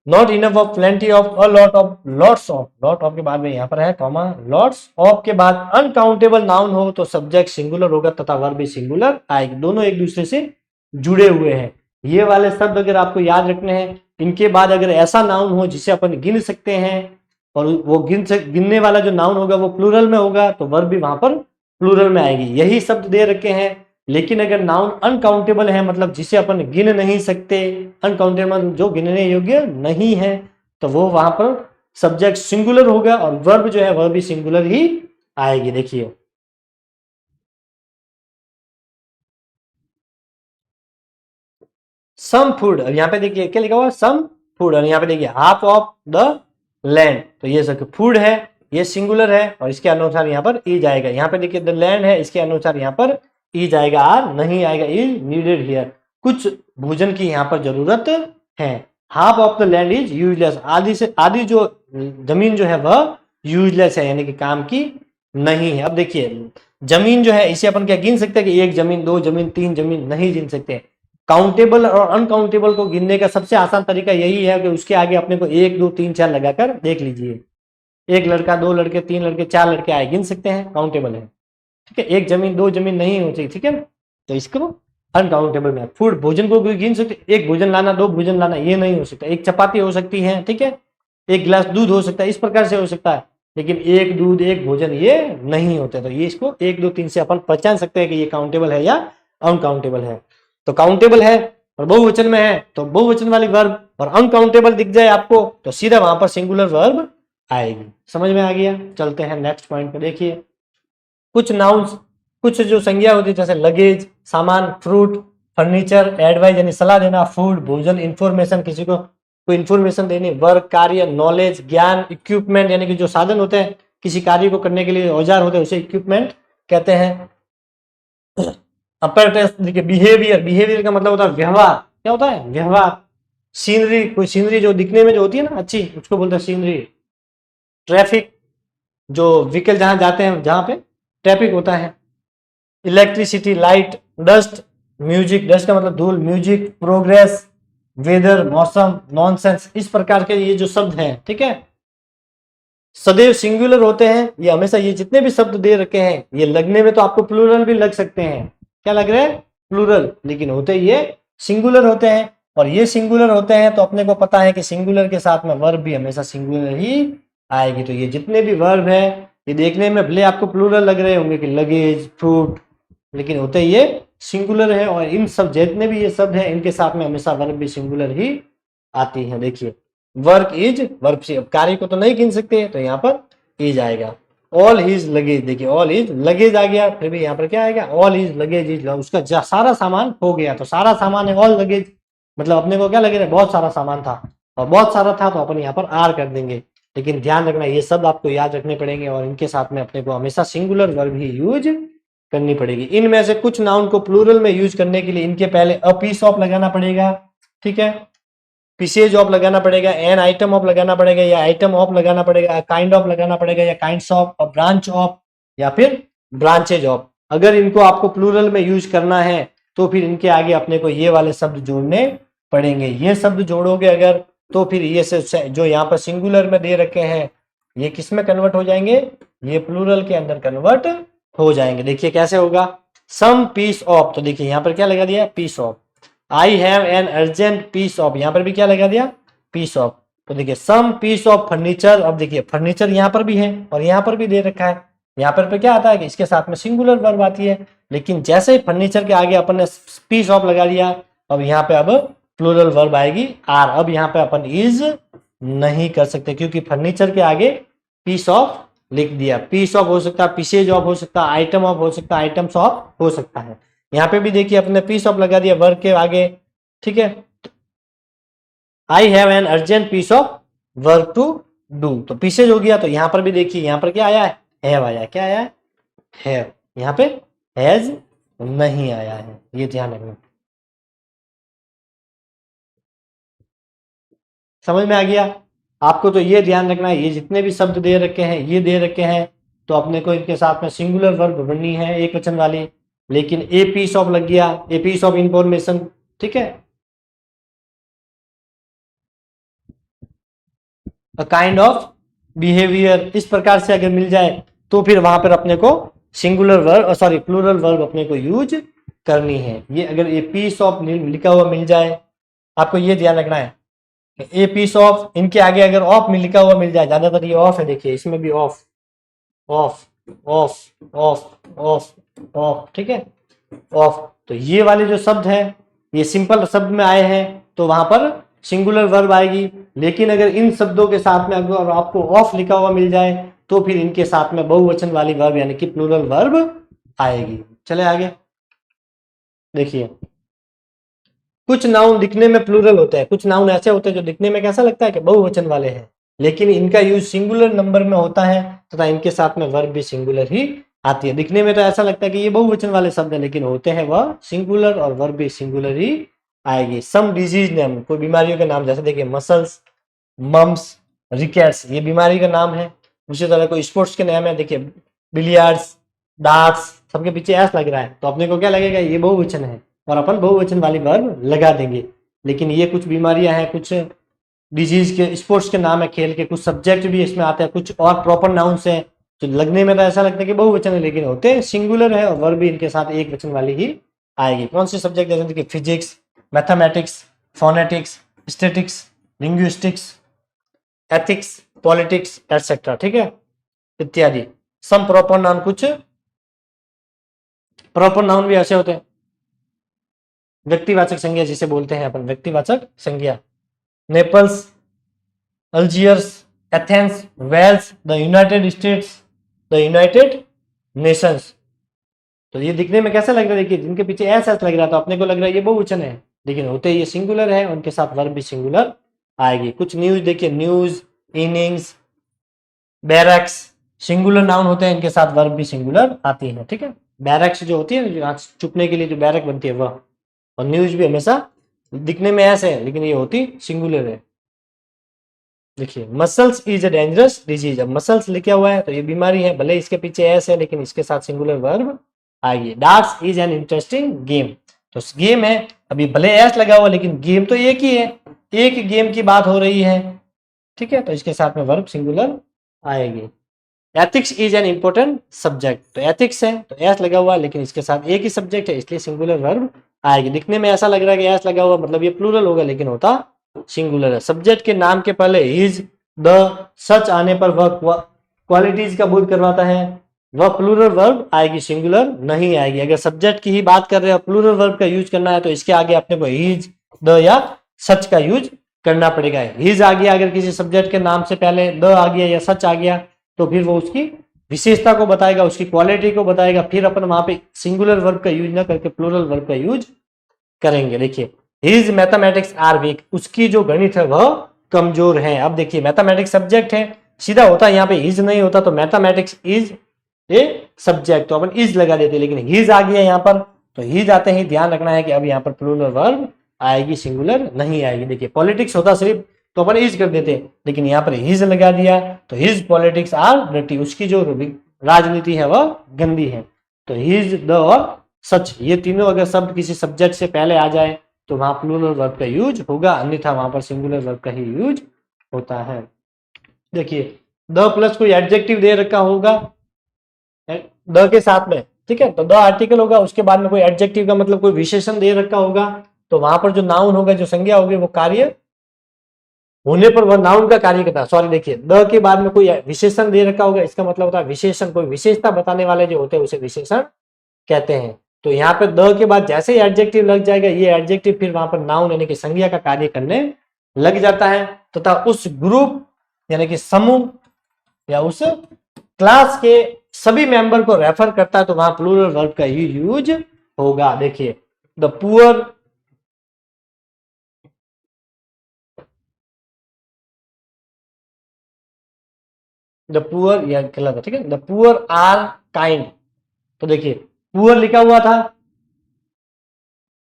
not enough of, plenty of, a lot of, lots of, lot of के बाद में यहाँ पर है कॉमा, लॉट्स ऑफ के बाद अनकाउंटेबल नाउन हो तो सब्जेक्ट सिंगुलर होगा तथा वर्ब भी सिंगुलर आएगी, दोनों एक दूसरे से जुड़े हुए हैं। ये वाले शब्द अगर आपको याद रखने हैं, इनके बाद अगर ऐसा नाउन हो जिसे अपन गिन सकते हैं और वो गिनने वाला जो नाउन होगा वो प्लूरल में होगा, तो वर्ब भी वहां पर प्लूरल में आएगी। यही शब्द दे रखे हैं, लेकिन अगर नाउन अनकाउंटेबल है, मतलब जिसे अपन गिन नहीं सकते, अनकाउंटेबल जो गिनने योग्य नहीं है, तो वो वहां पर सब्जेक्ट सिंगुलर होगा और वर्ब जो है वह भी सिंगुलर ही आएगी। देखिए सम फूड, अब यहाँ पे देखिए क्या लिखा हुआ, सम फूड, और यहाँ पे देखिए हाफ ऑफ द लैंड, तो ये सब फूड है, ये सिंगुलर है और इसके अनुसार यहाँ पर ई जाएगा। यहाँ पे देखिए द लैंड है, इसके अनुसार यहाँ पर ई जाएगा, आर नहीं आएगा, इज नीडेड हियर, कुछ भोजन की यहाँ पर जरूरत है। Half of the land is useless, आधी जो जमीन जो है वह यूजलेस है, यानी कि काम की नहीं है। अब देखिए जमीन जो है इसे अपन क्या गिन सकते हैं कि एक जमीन, दो जमीन, तीन जमीन, नहीं गिन सकते। काउंटेबल और अनकाउंटेबल को गिनने का सबसे आसान तरीका यही है कि उसके आगे अपने को 1 2 3 4 लगाकर देख लीजिए, एक लड़का, दो लड़के, तीन लड़के, चार लड़के आए, गिन सकते हैं, काउंटेबल है, ठीक है। एक जमीन, दो जमीन नहीं हो चाहिए, ठीक है, तो इसको अनकाउंटेबल में। फूड, भोजन को भी गिन सकते, एक भोजन लाना, दो भोजन लाना, ये नहीं हो सकता। एक चपाती हो सकती है, ठीक है, एक गिलास दूध हो सकता है, इस प्रकार से हो सकता है, लेकिन एक दूध एक भोजन ये नहीं होते। तो ये इसको 1 2 3 से अपन पहचान सकते हैं कि ये काउंटेबल है या अनकाउंटेबल है। तो काउंटेबल है और बहुवचन में है तो बहुवचन वाली वर्ब, और अनकाउंटेबल दिख जाए आपको तो सीधा वहां पर सिंगुलर वर्ब आएगी। समझ में आ गया? चलते हैं नेक्स्ट पॉइंट पे। देखिए कुछ नाउन्स, कुछ जो संज्ञा होती है जैसे लगेज, सामान, फ्रूट, फर्नीचर, एडवाइस यानी सलाह देना, फूड भोजन, इंफॉर्मेशन किसी को कोई इंफॉर्मेशन देनी, वर्क कार्य, नॉलेज ज्ञान, इक्विपमेंट यानी कि जो साधन होते हैं किसी कार्य को करने के लिए औजार होते हैं उसे इक्विपमेंट कहते हैं। अपैरेटस, देखिए बिहेवियर, बिहेवियर का मतलब होता है व्यवहार, क्या होता है व्यवहार। सीनरी, कोई सीनरी जो दिखने में जो होती है ना अच्छी, उसको बोलते हैं सीनरी। ट्रैफिक, जो व्हीकल जहां जाते हैं जहां पे ट्रैफिक होता है। Electricity, light, dust, music, dust का मतलब धूल, म्यूजिक, प्रोग्रेस, वेदर मौसम, नॉनसेंस, इस प्रकार के ये जो शब्द हैं, ठीक है, सदैव सिंगुलर होते हैं। ये हमेशा ये जितने भी शब्द दे रखे हैं ये लगने में तो आपको प्लूरल भी लग सकते हैं, क्या लग रहे हैं प्लूरल, लेकिन होते ये सिंगुलर होते हैं। और ये सिंगुलर होते हैं तो अपने को पता है कि सिंगुलर के साथ में वर्ब भी हमेशा सिंगुलर ही आएगी। तो ये जितने भी वर्ब है ये देखने में भले आपको प्लूरल लग रहे होंगे कि लगेज, फ्रूट, लेकिन होते ये सिंगुलर है। और इन सब जितने भी ये शब्द है इनके साथ में हमेशा वर्ब भी सिंगुलर ही आती है। देखिए वर्क इज, वर्ब से कार्य को तो नहीं गिन सकते तो यहाँ पर इज आएगा। ऑल हिज लगेज, देखिए ऑल हिज लगेज आ गया, फिर भी यहाँ पर क्या आएगा ऑल हिज लगेज इज, उसका सारा सामान हो गया, तो सारा सामान है ऑल लगेज, मतलब अपने को क्या लगे रहा बहुत सारा सामान था, और बहुत सारा था तो अपन यहाँ पर आर कर देंगे। लेकिन ध्यान रखना ये सब आपको याद रखने पड़ेंगे और इनके साथ में अपने को हमेशा सिंगुलर वर्ब ही यूज करनी पड़ेगी। इनमें से कुछ नाउन को प्लूरल में यूज करने के लिए इनके पहले अ पीस ऑफ लगाना पड़ेगा, ठीक है, पीसेज ऑफ लगाना पड़ेगा, एन आइटम ऑफ लगाना पड़ेगा, या आइटम ऑफ लगाना पड़ेगा, काइंड ऑफ लगाना पड़ेगा, या काइंड्स ऑफ, और ब्रांच ऑफ, या फिर ब्रांचेज ऑफ। अगर इनको आपको प्लूरल में यूज करना है तो फिर इनके आगे अपने को ये वाले शब्द जोड़ने पड़ेंगे। ये शब्द जोड़ोगे अगर तो फिर ये जो यहाँ पर सिंगुलर में दे रखे हैं ये किस में कन्वर्ट हो जाएंगे, ये प्लूरल के अंदर कन्वर्ट हो जाएंगे। देखिए कैसे होगा, सम पीस ऑफ, तो देखिए यहाँ पर क्या लगा दिया piece of, I have an urgent piece of, यहाँ पर भी क्या लगा दिया पीस ऑफ। तो देखिए सम पीस ऑफ फर्नीचर, अब देखिए फर्नीचर यहाँ पर भी है और यहाँ पर भी दे रखा है, यहाँ पर क्या आता है कि इसके साथ में सिंगुलर वर्ब आती है। लेकिन जैसे ही फर्नीचर के आगे अपन ने पीस ऑफ लगा दिया, अब यहाँ पे अब प्लूरल वर्ब आएगी आर। अब यहाँ पे अपन इज नहीं कर सकते क्योंकि फर्नीचर के आगे पीस ऑफ लिख दिया। पीस ऑफ हो सकता है, पीसेज ऑफ हो सकता है, आइटम ऑफ हो सकता है, आइटम्स ऑफ हो सकता है। यहाँ पे भी देखिए अपने पीस ऑफ लगा दिया वर्ब के आगे, ठीक है। I have an urgent piece of work to do, तो पीसेज हो गया। तो यहाँ पर भी देखिए यहाँ पर क्या आया है, हैव आया। क्या आया है, हैव। यहाँ पे हैज नहीं आया है, ये ध्यान रखना। समझ में आ गया आपको? तो ये ध्यान रखना है, ये जितने भी शब्द दे रखे हैं, ये दे रखे हैं, तो अपने को इनके साथ में सिंगुलर वर्ब बननी है, एक वचन वाली। लेकिन ए पीस ऑफ लग गया, ए पीस ऑफ इंफॉर्मेशन, ठीक है, अ काइंड ऑफ बिहेवियर, इस प्रकार से अगर मिल जाए तो फिर वहां पर अपने को singular verb, sorry plural verb अपने को यूज करनी है। ये अगर ए पीस ऑफ लिखा हुआ मिल जाए, आपको ये ध्यान रखना है, ए पीस ऑफ, इनके आगे अगर ऑफ में लिखा हुआ मिल जाए, ज्यादातर ये ऑफ है, देखिए इसमें भी of of of of of of, ठीक है, ऑफ। तो ये वाले जो शब्द है ये सिंपल शब्द में आए हैं, तो वहां पर सिंगुलर वर्ब आएगी। लेकिन अगर इन शब्दों के साथ में अगर आपको ऑफ लिखा हुआ मिल जाए तो फिर इनके साथ में बहुवचन वाली वर्ब यानी कि प्लूरल वर्ब आएगी। चले आगे देखिए, कुछ नाउन दिखने में प्लूरल होते हैं, कुछ नाउन ऐसे होते हैं जो दिखने में कैसा लगता है कि बहुवचन वाले हैं, लेकिन इनका यूज सिंगुलर नंबर में होता है तथा इनके साथ में वर्ब भी सिंगुलर ही आती है। दिखने में तो ऐसा लगता है कि ये बहुवचन वाले शब्द है, लेकिन होते हैं वह सिंगुलर, और वर्ब भी सिंगुलर ही आएगी। सम डिजीज नेम, कोई बीमारियों के नाम, जैसे देखिए मसल्स, मम्स, रिकेट्स, ये बीमारी का नाम है। उसी तरह कोई स्पोर्ट्स के नाम है, देखिए बिलियर्ड्स, डार्ट्स, सबके पीछे एस लग रहा है, तो अपने को क्या लगेगा, ये बहुवचन है, और अपन बहुवचन वाली वर्ब लगा देंगे। लेकिन ये कुछ बीमारियां हैं, कुछ डिजीज के, स्पोर्ट्स के नाम है, खेल के, कुछ सब्जेक्ट भी इसमें आते हैं, कुछ और प्रॉपर नाउन्स हैं तो लगने में तो ऐसा लगता है कि बहुवचन है, लेकिन होते सिंगुलर है, और वर्ब भी इनके साथ एक वचन वाली ही आएगी। कौन से सब्जेक्ट, जैसे देखिए physics, mathematics, phonetics, statics, linguistics, ethics, politics etcetera, ठीक है, इत्यादि। सम प्रॉपर नाउन, कुछ प्रॉपर नाउन भी ऐसे होते हैं, व्यक्तिवाचक संज्ञा जिसे बोलते हैं अपन, व्यक्तिवाचक संज्ञा। Naples, Algiers, Athens, Wales, the United States, the United Nations. तो ये दिखने में कैसा लग रहा है, देखिए जिनके पीछे एस एस लग रहा था अपने को लग रहा है ये बहुवचन है, लेकिन होते ये सिंगुलर है, उनके साथ वर्ब भी सिंगुलर आएगी। कुछ न्यूज देखिए, news, innings, barracks, singular noun होते हैं, इनके साथ वर्ब भी सिंगुलर आती है, ठीक है। बैरक्स जो होती है जो चुपने के लिए जो बैरक बनती है वह, और न्यूज भी हमेशा दिखने में ऐसे है लेकिन ये होती सिंगुलर है। देखिए muscles is a dangerous disease, अब मसल्स लिखा हुआ है तो ये बीमारी है, भले इसके पीछे एस है लेकिन इसके साथ सिंगुलर वर्ब आएगी। Darts is an interesting game, तो गेम है, अभी भले एस लगा हुआ लेकिन गेम तो एक ही है, एक गेम की बात हो रही है, ठीक है, तो इसके साथ में वर्ब सिंगुलर आएगी। Ethics is an important subject, तो एथिक्स है तो एस लगा हुआ, लेकिन इसके साथ एक ही सब्जेक्ट है इसलिए सिंगुलर वर्ब आएगी। दिखने में ऐसा लग रहा है कि एस लगा हुआ मतलब ये प्लूरल होगा, लेकिन होता सिंगुलर है। सब्जेक्ट के नाम के पहले इज, द, सच आने पर वह क्वालिटीज का बोध करवाता है, वह प्लूरल वर्ब आएगी, सिंगुलर नहीं आएगी। अगर सब्जेक्ट की ही बात कर रहे हो, प्लूरल वर्ब का यूज करना है, तो इसके आगे अपने को इज, द या सच का यूज करना पड़ेगा। हिज आ गया अगर किसी सब्जेक्ट के नाम से पहले, द आ गया या सच आ गया, तो फिर वो उसकी विशेषता को बताएगा, उसकी क्वालिटी को बताएगा, फिर अपन वहां पे सिंगुलर वर्ब का यूज ना करके प्लूरल वर्ब का यूज करेंगे। देखिए हिज मैथमेटिक्स आर वीक, उसकी जो गणित है वह कमजोर है। अब देखिए मैथमेटिक्स सब्जेक्ट है, सीधा होता यहाँ पे हिज नहीं होता, तो मैथमेटिक्स इज ए सब्जेक्ट, तो अपन इज लगा देते, लेकिन हिज आ गया यहाँ पर, तो हिज आते ही ध्यान रखना है कि अब यहाँ पर प्लूरल वर्ब आएगी, सिंगुलर नहीं आएगी। देखिए पॉलिटिक्स होता सिर्फ तो अपन इज कर देते, लेकिन यहाँ पर हिज लगा दिया तो हिज पॉलिटिक्स आर डर्टी, उसकी जो राजनीति है वह गंदी है। तो हिज, द और सच, ये तीनों अगर शब्द किसी सब्जेक्ट से पहले आ जाए तो वहां प्लूरल वर्ब का यूज होगा, अन्यथा वहां पर सिंगुलर वर्ब का ही यूज होता है। देखिए द प्लस कोई एडजेक्टिव दे रखा होगा द के साथ में, ठीक है, तो द आर्टिकल होगा, उसके बाद में कोई एडजेक्टिव का मतलब कोई विशेषण दे रखा होगा, तो वहां पर जो नाउन होगा, जो संज्ञा होगी, वो कार्य होने पर वह नाउन का कार्य करता है। सॉरी देखिए, द के बाद में कोई विशेषण दे रखा होगा, इसका मतलब होता है विशेषण, कोई विशेषता बताने वाले जो होते हैं उसे विशेषण कहते हैं। तो यहाँ पे द के बाद जैसे ही एडजेक्टिव लग जाएगा, ये एडजेक्टिव फिर वहां पर नाउन यानी कि संज्ञा का कार्य करने लग जाता है, तथा उस ग्रुप यानी कि समूह या उस क्लास के सभी मेंबर को रेफर करता है, तो वहां प्लूरल वर्ब का ही यूज होगा। देखिए, द पुअर, द पुअर, यह गलत है, ठीक है, द पुअर आर काइंड। तो देखिए, पुअर लिखा हुआ था,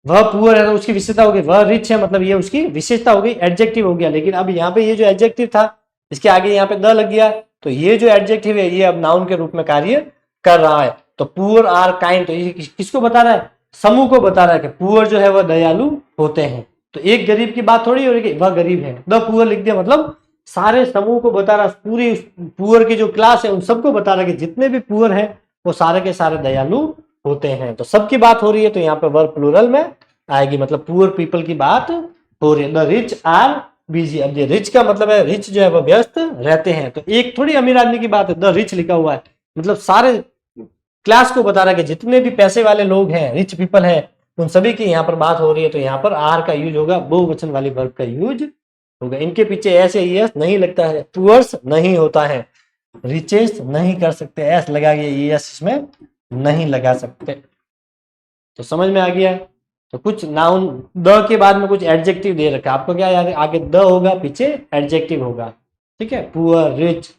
वह पुअर है तो उसकी विशेषता हो गई, वह रिच है मतलब ये उसकी विशेषता हो गई, एडजेक्टिव हो गया। लेकिन अब यहाँ पे ये जो एडजेक्टिव था, इसके आगे यहाँ पे द लग गया, तो ये जो एडजेक्टिव है ये अब नाउन के रूप में कार्य कर रहा है। तो पुअर आर काइंड, तो ये किसको बता रहा है? समूह को बता रहा है कि पुअर जो है वह दयालु होते हैं। तो एक गरीब की बात थोड़ी हो रही है, वह गरीब है, द पुअर लिख दिया, मतलब सारे समूह को बता रहा, पूरी पुअर की जो क्लास है उन सबको बता रहा है कि जितने भी पुअर है वो सारे के सारे दयालु होते हैं। तो सबकी बात हो रही है, तो यहाँ पे वर्ब प्लूरल में आएगी, मतलब पुअर पीपल की बात हो रही है। द रिच आर बिजी, अब ये रिच का मतलब है रिच जो है वह व्यस्त रहते हैं, तो एक थोड़ी अमीर आदमी की बात है, द रिच लिखा हुआ है, मतलब सारे क्लास को बता रहा है कि जितने भी पैसे वाले लोग हैं, रिच पीपल है, उन सभी की यहाँ पर बात हो रही है। तो यहाँ पर आर का यूज होगा, बहुवचन वाली वर्ब का यूज होगा। इनके पीछे एस या ईएस नहीं लगता है, पुअर्स नहीं होता है, रिचेस्ट नहीं कर सकते, एस लगा के ईएस इसमें नहीं लगा सकते। तो समझ में आ गया? तो कुछ नाउन द के बाद में कुछ एडजेक्टिव दे रखा है, आपको क्या याद है? आगे द होगा, पीछे एडजेक्टिव होगा, ठीक है, पुअर, रिच,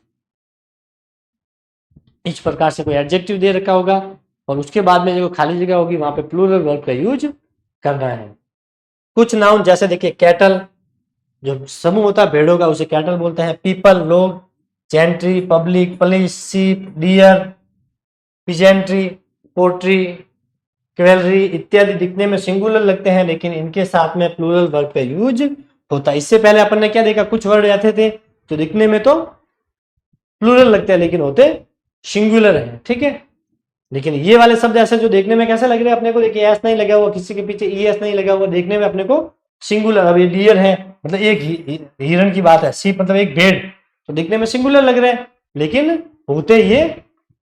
इस प्रकार से कोई एडजेक्टिव दे रखा होगा, और उसके बाद में जो खाली जगह होगी वहां पे प्लूरल वर्ब का यूज करना है। कुछ नाउन जैसे देखिए, कैटल, जो समूह होता है भेड़ों का उसे कैटल बोलते हैं। पीपल, लोग, जेंट्री, पब्लिक, पुलिस, सीप, डियर, पिजेंट्री, पोट्री, कैवेलरी इत्यादि दिखने में सिंगुलर लगते हैं, लेकिन इनके साथ में प्लूरल वर्ब का यूज होता है। इससे पहले अपन ने क्या देखा, कुछ वर्ड ऐसे थे जो दिखने में तो प्लूरल लगते हैं लेकिन होते सिंगुलर है, ठीक है। लेकिन ये वाले शब्द ऐसे जो देखने में कैसे लग रहे हैं अपने को, देखिए एस नहीं लगा हुआ, किसी के पीछे ई एस नहीं लगा हुआ, देखने में अपने को सिंगुलर। अब ये डियर है मतलब एक हिरण की बात है, सीप मतलब एक भेड़, तो दिखने में सिंगुलर लग रहे हैं लेकिन होते ये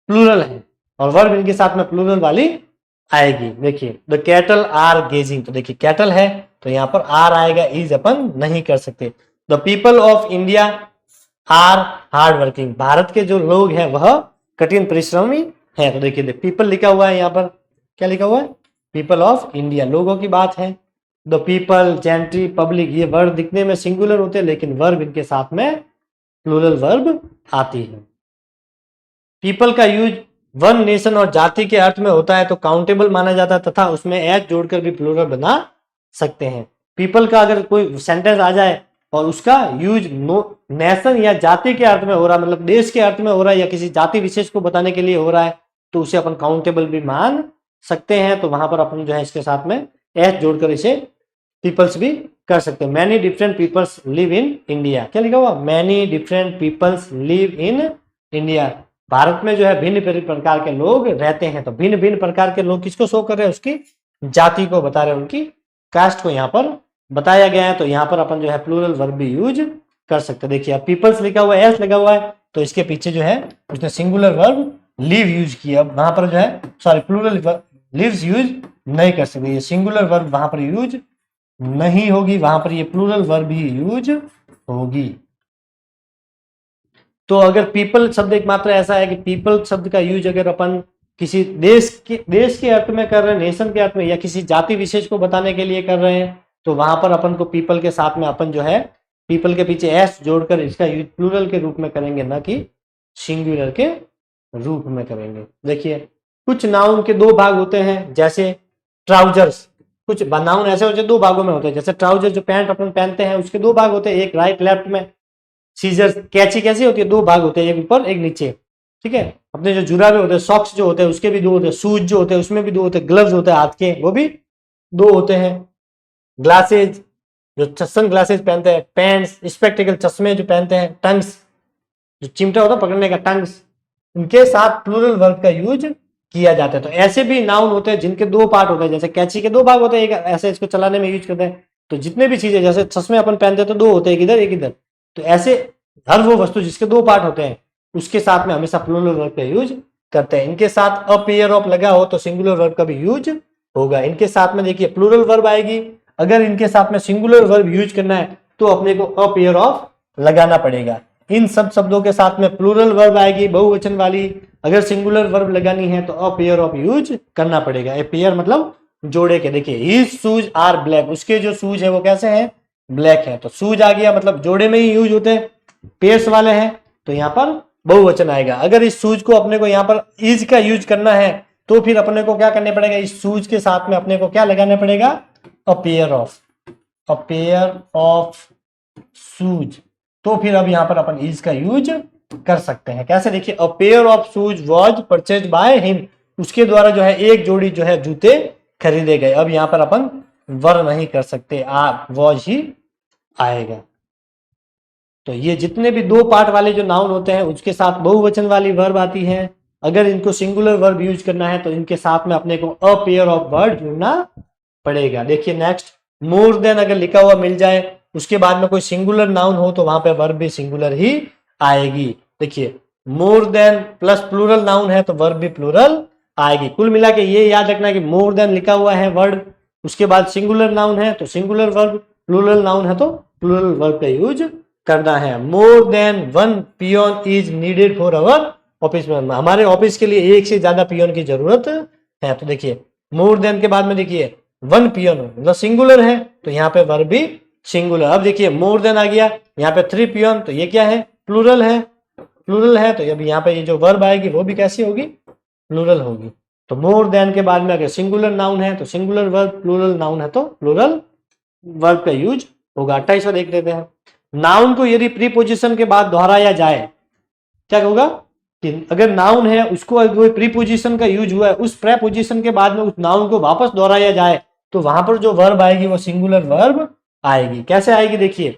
प्लूरल है, और वर्ब इनके साथ में प्लूरल वाली आएगी। देखिए, द कैटल आर गेजिंग, तो देखिए कैटल है तो यहाँ पर आर आएगा, इज अपन नहीं कर सकते। The people of India are hard working, Bharat के जो लोग हैं वह कठिन परिश्रमी है। तो देखिए पीपल लिखा हुआ है, यहाँ पर क्या लिखा हुआ है? पीपल ऑफ इंडिया, लोगों की बात है। द पीपल, जेंट्री, पब्लिक, ये वर्ड दिखने में सिंगुलर होते हैं लेकिन वर्ब इनके साथ में प्लूरल वर्ब आती है। पीपल का यूज वन नेशन और जाति के अर्थ में होता है तो काउंटेबल माना जाता है, तथा उसमें एच जोड़कर भी प्लूरल बना सकते हैं। पीपल का अगर कोई सेंटेंस आ जाए और उसका यूज नेशन या जाति के अर्थ में हो रहा है, मतलब देश के अर्थ में हो रहा है या किसी जाति विशेष को बताने के लिए हो रहा है, तो उसे अपन काउंटेबल भी मान सकते हैं। तो वहां पर अपन जो है इसके साथ में एच जोड़कर इसे पीपल्स भी कर सकते हैं। Many different peoples live in India, क्या लिखा हुआ? Many different peoples live in India, Bharat में जो है भिन्न प्रकार के लोग रहते हैं। तो भिन्न भिन्न प्रकार के लोग किसको शो कर रहे हैं? उसकी जाति को बता रहे हैं, उनकी कास्ट को यहाँ पर बताया गया है। तो यहाँ पर अपन जो है प्लूरल वर्ब भी यूज कर सकते हैं। देखिए अब पीपल्स लिखा हुआ है, एस लगा हुआ है, तो इसके पीछे जो है उसने सिंगुलर वर्ब लिव यूज किया। अब वहां पर जो है सॉरी प्लूरल लिव्स यूज नहीं कर सकते, ये सिंगुलर वर्ब वहां पर यूज नहीं होगी, वहां पर ये प्लूरल वर्ब ही यूज होगी। तो अगर पीपल शब्द एकमात्र ऐसा है कि पीपल शब्द का यूज अगर अपन किसी देश के अर्थ में कर रहे हैं, नेशन के अर्थ में, या किसी जाति विशेष को बताने के लिए कर रहे हैं, तो वहां पर अपन को पीपल के साथ में अपन जो है पीपल के पीछे एस जोड़कर इसका यूज प्लूरल के रूप में करेंगे, ना कि सिंगुलर के रूप में करेंगे। देखिए कुछ नाउन के दो भाग होते हैं, जैसे ट्राउजर्स, कुछ नाउन ऐसे होते हैं दो भागों में होते हैं। जैसे ट्राउजर जो पैंट अपन पहनते हैं उसके दो भाग होते हैं, एक राइट लेफ्ट में। सीजर, कैची कैसी होती है? दो भाग होते हैं, एक ऊपर एक नीचे, ठीक है। अपने जो जुराबे होते हैं, सॉक्स जो होते हैं उसके भी दो होते हैं, शूज जो होते हैं उसमें भी दो होते हैं, ग्लव्स होते हैं हाथ के वो भी दो होते हैं, ग्लासेज जो सन ग्लासेज पहनते हैं, पेंट्स, स्पेक्टिकल चश्मे जो पहनते हैं, टंग्स जो चिमटा होता है पकड़ने का, टंग्स, इनके साथ प्लूरल वर्ब का यूज किया जाता है। तो ऐसे भी नाउन होते हैं जिनके दो पार्ट होते हैं, जैसे कैची के दो भाग होते हैं, एक ऐसे इसको चलाने में यूज करते हैं। तो जितने भी चीजें, जैसे चश्मे अपन पहनते हैं तो दो होते हैं, एक इधर एक इधर, तो ऐसे हर वो वस्तु जिसके दो पार्ट होते हैं उसके साथ में हमेशा प्लूरल वर्ब का यूज करते हैं। इनके साथ अ पेयर ऑफ लगा हो तो सिंगुलर वर्ब का भी यूज होगा। इनके साथ में देखिए प्लूरल वर्ब आएगी, अगर इनके साथ में सिंगुलर वर्ब यूज करना है तो अपने को अ पेयर ऑफ लगाना पड़ेगा। इन सब शब्दों के साथ में प्लूरल वर्ब आएगी बहुवचन वाली, अगर सिंगुलर वर्ब लगानी है तो अ पेयर ऑफ यूज करना पड़ेगा। ए पेयर मतलब जोड़े के। देखिए हिज शूज आर ब्लैक, उसके जो शूज है वो कैसे हैं, ब्लैक है, तो शूज आ गया मतलब जोड़े में ही यूज होते हैं, पेयर्स वाले हैं, तो यहाँ पर बहुवचन आएगा। अगर इस शूज को अपने को यहाँ पर इज का यूज करना है तो फिर अपने को क्या करने पड़ेगा, इस शूज के साथ में अपने को क्या लगाना पड़ेगा, अ पेयर ऑफ शूज। तो फिर अब यहाँ पर अपन इज का यूज कर सकते हैं। कैसे, देखिए a pair of shoes was purchase by him, उसके द्वारा जो है एक जोड़ी जो है जूते खरीदे गए। अब यहाँ पर अपन वर नहीं कर सकते, वॉज ही आएगा। तो ये जितने भी दो पार्ट वाले जो नाउन होते हैं उसके साथ बहुवचन वाली वर्ब आती है। अगर इनको सिंगुलर वर्ब यूज करना है तो इनके साथ में अपने को अ पेयर ऑफ वर्ड जोड़ना पड़ेगा। देखिए नेक्स्ट, मोर देन अगर लिखा हुआ मिल जाए उसके बाद में कोई सिंगुलर नाउन हो तो वहां पे वर्ब भी सिंगुलर ही आएगी। देखिए more than plus plural noun है तो वर्ब भी प्लूरल आएगी। कुल मिला के ये याद रखना कि मोर देन लिखा हुआ है वर्ड, उसके बाद सिंगुलर नाउन है तो सिंगुलर वर्ब, प्लूरल नाउन है तो प्लूरल वर्ब का यूज करना है। More than one peon is needed for our office में, हमारे ऑफिस के लिए एक से ज्यादा पियोन की जरूरत है। तो देखिए मोर देन के बाद में देखिए वन पियोन मतलब सिंगुलर है तो यहाँ पे वर्ब भी सिंगुलर। अब देखिए मोर देन आ गया, यहाँ पे थ्री पियोन तो ये क्या है, प्लूरल है, तो अब यहाँ पे ये जो वर्ब आएगी वो भी कैसी होगी, प्लूरल होगी। तो मोर देन के बाद में अगर सिंगुलर नाउन है तो सिंगुलर वर्ब, प्लूरल नाउन है तो प्लूरल वर्ब का यूज होगा। 28वां देख लेते हैं। नाउन को यदि प्रीपोजिशन के बाद दोहराया जाए, क्या होगा कि अगर नाउन है उसको अगर कोई प्रीपोजिशन का यूज हुआ है, उस प्रेपोजिशन के बाद में उस नाउन को वापस दोहराया जाए तो वहां पर जो वर्ब आएगी वो सिंगुलर वर्ब आएगी। कैसे आएगी, देखिए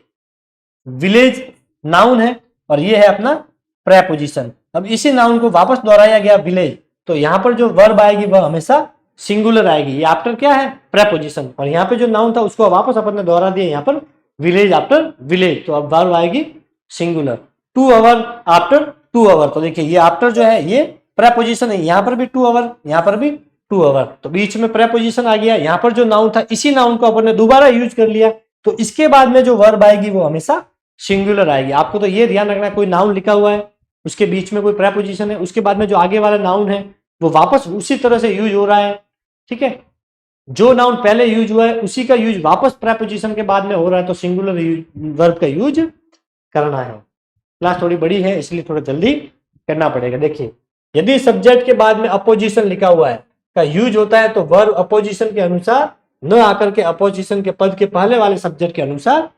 विलेज नाउन है और ये है अपना प्रेपोजिशन। अब इसी नाउन को वापस दोहराया गया विलेज, तो यहाँ पर जो वर्ब आएगी वह हमेशा सिंगुलर आएगी। ये आफ्टर क्या है, प्रेपोजिशन, और यहाँ पे जो नाउन था उसको वापस अपन ने दोहरा दिया यहाँ पर विलेज आफ्टर विलेज, तो अब वर्ब आएगी सिंगुलर। 2 आवर आफ्टर 2 आवर, तो देखिए ये आफ्टर जो है ये प्रेपोजिशन है, यहाँ पर भी 2 आवर, यहाँ पर भी 2 आवर, तो बीच में प्रेपोजिशन आ गया। यहाँ पर जो नाउन था इसी नाउन को अपन ने दोबारा यूज कर लिया, तो इसके बाद में जो वर्ब आएगी वो हमेशा सिंगुलर आएगी। आपको तो ये ध्यान रखना है, कोई नाउन लिखा हुआ है उसके बीच में कोई प्रेपोजिशन है, उसके बाद में जो आगे वाला नाउन है वो वापस उसी तरह से यूज हो रहा है, ठीक है। जो नाउन पहले यूज हुआ है उसी का यूज वापस प्रेपोजिशन के बाद में हो रहा है, तो सिंगुलर वर्ब का यूज करना है। क्लास थोड़ी बड़ी है इसलिए थोड़ा जल्दी करना पड़ेगा। देखिए यदि सब्जेक्ट के बाद में अपोजिशन लिखा हुआ है का यूज होता है तो वर्ब अपोजिशन के अनुसार न आकर के अपोजिशन के पद के पहले वाले सब्जेक्ट के अनुसार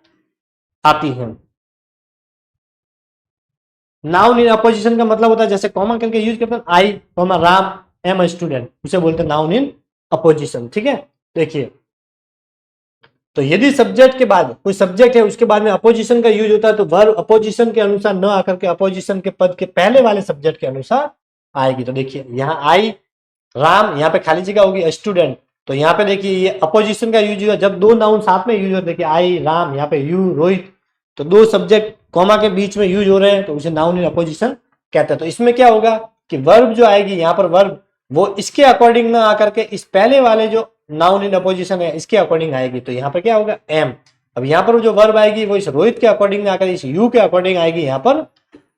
आती है। नाउन इन अपोजिशन का मतलब होता है जैसे कॉमा करके यूज करते हैं, आई कॉमा राम एम स्टूडेंट, उसे बोलते हैं नाउन इन अपोजिशन, ठीक है। देखिए तो यदि सब्जेक्ट के बाद कोई सब्जेक्ट है उसके बाद में अपोजिशन का यूज होता है तो वर्ब अपोजिशन के अनुसार न आकर के अपोजिशन के पद के पहले वाले सब्जेक्ट के अनुसार आएगी। तो देखिए यहाँ आई राम, यहाँ पे खाली जगह होगी स्टूडेंट, तो यहाँ पे देखिए ये अपोजिशन का यूज हुआ जब दो नाउन साथ में यूज होते, देखिए आई राम, यहाँ पे यू रोहित, तो दो सब्जेक्ट कॉमा के बीच में यूज हो रहे हैं तो उसे नाउन इन अपोजिशन कहते हैं। तो इसमें क्या होगा कि वर्ब जो आएगी यहाँ पर वर्ब वो इसके अकॉर्डिंग ना आकर के इस पहले वाले जो नाउन इन अपोजिशन है इसके अकॉर्डिंग आएगी, तो यहाँ पर क्या होगा एम। अब यहाँ पर जो वर्ब आएगी वो इस रोहित के अकॉर्डिंग आकर इस यू के अकॉर्डिंग आएगी यहाँ पर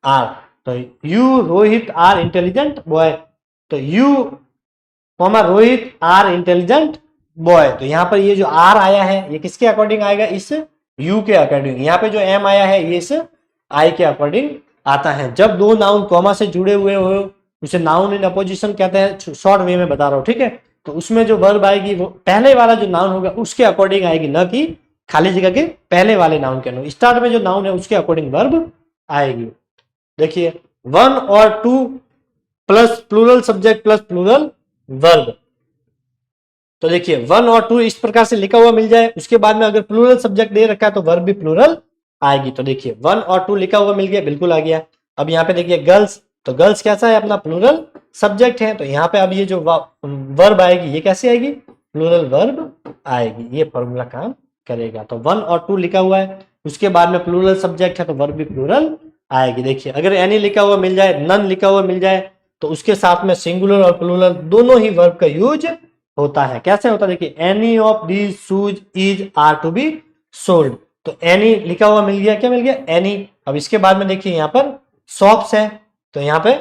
आर, तो you Rohit are intelligent boy, तो you comma Rohit are intelligent boy, तो यहाँ पर ये जो आर आया है ये किसके अकॉर्डिंग आएगा, इस यू के अकॉर्डिंग। यहाँ पे जो एम आया है ये इस आई के अकॉर्डिंग आता है। जब दो नाउन कॉमा से जुड़े हुए हो उसे नाउन इन अपोजिशन कहते हैं, शॉर्ट वे में बता रहा हूँ, ठीक है। तो उसमें जो वर्ब आएगी वो पहले वाला जो नाउन होगा उसके अकॉर्डिंग आएगी, न कि खाली जगह के पहले वाले नाउन के अनुसार। स्टार्ट में जो नाउन है उसके अकॉर्डिंग वर्ब आएगी। देखिए 1 और 2 plus plural subject plus plural verb, तो देखिए 1 और 2 इस प्रकार से लिखा हुआ मिल जाए, उसके बाद में अगर प्लूरल सब्जेक्ट दे रखा है तो वर्ब भी प्लूरल आएगी। तो देखिए 1 और 2 लिखा हुआ मिल गया, बिल्कुल आ गया। अब यहाँ पे देखिए गर्ल्स, तो गर्ल्स कैसा है, अपना प्लूरल सब्जेक्ट है, तो यहाँ पे अब ये जो वर्ब आएगी ये कैसे आएगी, प्लूरल वर्ब आएगी। ये फॉर्मूला काम करेगा। तो 1 और 2 लिखा हुआ है, उसके बाद में प्लूरल सब्जेक्ट है तो वर्ब भी प्लूरल आएगी। देखिए अगर एनी लिखा हुआ मिल जाए, नन लिखा हुआ मिल जाए, तो उसके साथ में सिंगुलर और प्लूरल दोनों ही वर्ब का यूज होता है। कैसे होता है देखिए, any of these shoes is are to be sold, तो एनी लिखा हुआ मिल गया, क्या मिल गया, एनी। अब इसके बाद में देखिए यहाँ पर शॉप्स है, तो यहाँ पे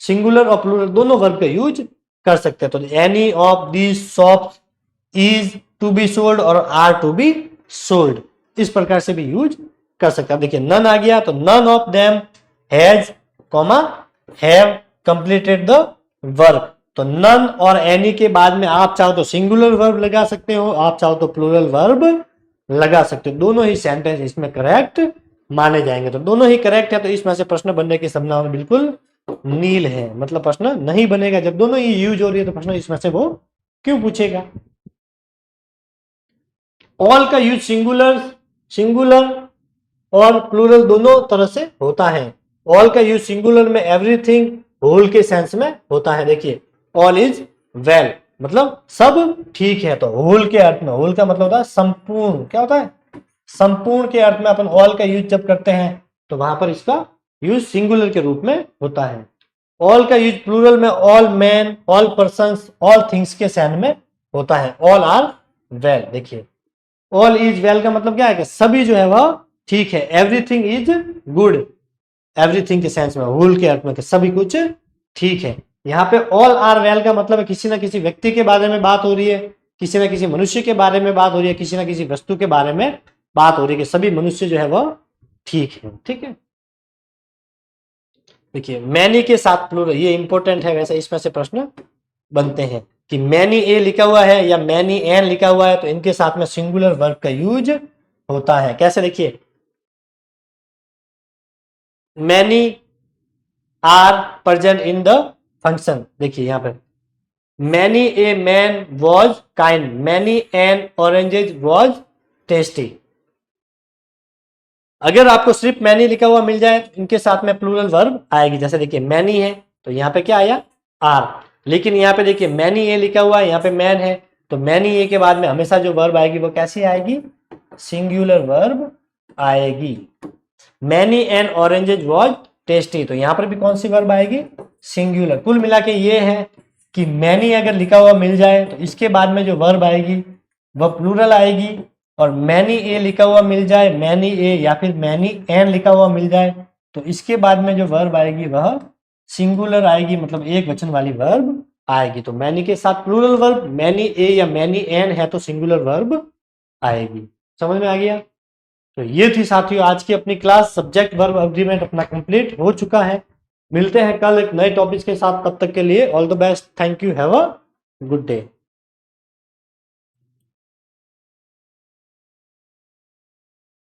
सिंगुलर और प्लूरल दोनों वर्ब का यूज कर सकते हैं। तो any of these shops is to be sold और आर टू बी सोल्ड, इस प्रकार से भी यूज कर सकते हैं। देखिए नन आ गया, तो none of them has comma have completed the work, तो नन और एनी के बाद में आप चाहो तो सिंगुलर वर्ब लगा सकते हो, आप चाहो तो प्लूरल वर्ब लगा सकते हो, दोनों ही सेंटेंस इसमें करेक्ट माने जाएंगे। तो दोनों ही करेक्ट है, तो इसमें से प्रश्न बनने की संभावना बिल्कुल नील है, मतलब प्रश्न नहीं बनेगा। जब दोनों ही यूज हो रही है तो प्रश्न इसमें से वो क्यों पूछेगा। ऑल का यूज सिंगुलर और प्लूरल दोनों तरह से होता है। ऑल का यूज सिंगुलर में एवरीथिंग होल के सेंस में होता है। देखिए ऑल इज वेल, मतलब सब ठीक है, तो होल के अर्थ में, होल का मतलब होता है संपूर्ण, क्या होता है, संपूर्ण के अर्थ में अपन ऑल का यूज जब करते हैं तो वहां पर इसका यूज सिंगुलर के रूप में होता है। ऑल का यूज प्लूरल में all man, all persons, all things के सेंस में होता है। ऑल आर वेल, देखिए ऑल इज वेल का मतलब क्या है कि सभी जो है वह ठीक है। एवरीथिंग इज गुड, एवरीथिंग के सेंस में, होल के अर्थ में कि सभी कुछ ठीक है। यहाँ पे ऑल आर वेल का मतलब है किसी ना किसी व्यक्ति के बारे में बात हो रही है, किसी ना किसी मनुष्य के बारे में बात हो रही है, किसी ना किसी वस्तु के बारे में बात हो रही है कि सभी मनुष्य जो है वह ठीक है। ठीक है, देखिए मैनी के साथ प्लूरल, ये इंपॉर्टेंट है, वैसे इसमें से प्रश्न बनते हैं कि मैनी ए लिखा हुआ है या मैनी एन लिखा हुआ है, तो इनके साथ में सिंगुलर वर्ब का यूज होता है। कैसे, देखिए many are present in the function, देखिए यहां पर many a man was kind, many an oranges was tasty. अगर आपको सिर्फ मैनी लिखा हुआ मिल जाए तो इनके साथ में प्लूरल वर्ब आएगी। जैसे देखिए मैनी है तो यहाँ पे क्या आया, आर, लेकिन यहाँ पे देखिए मैनी ए लिखा हुआ है, यहाँ पे मैन है, तो मैनी ए के बाद में हमेशा जो वर्ब आएगी वो कैसी आएगी, सिंगुलर वर्ब आएगी। Many an oranges was tasty, तो यहाँ पर भी कौन सी वर्ब आएगी, सिंगुलर। कुल मिला के ये है कि मैनी अगर लिखा हुआ मिल जाए तो इसके बाद में जो वर्ब आएगी वह प्लूरल आएगी, और मैनी ए लिखा हुआ मिल जाए, मैनी ए या फिर मैनी एन लिखा हुआ मिल जाए तो इसके बाद में जो वर्ब आएगी वह सिंगुलर आएगी, मतलब एक वचन वाली वर्ब आएगी। तो मैनी के साथ प्लूरल वर्ब, मैनी ए या मैनी एन है तो सिंगुलर वर्ब आएगी। समझ में आ गया। तो ये थी साथियों आज की अपनी क्लास, सब्जेक्ट वर्ब एग्रीमेंट अपना कंप्लीट हो चुका है। मिलते हैं कल एक नए टॉपिक के साथ, तब तक के लिए all the best, thank you, have a good day.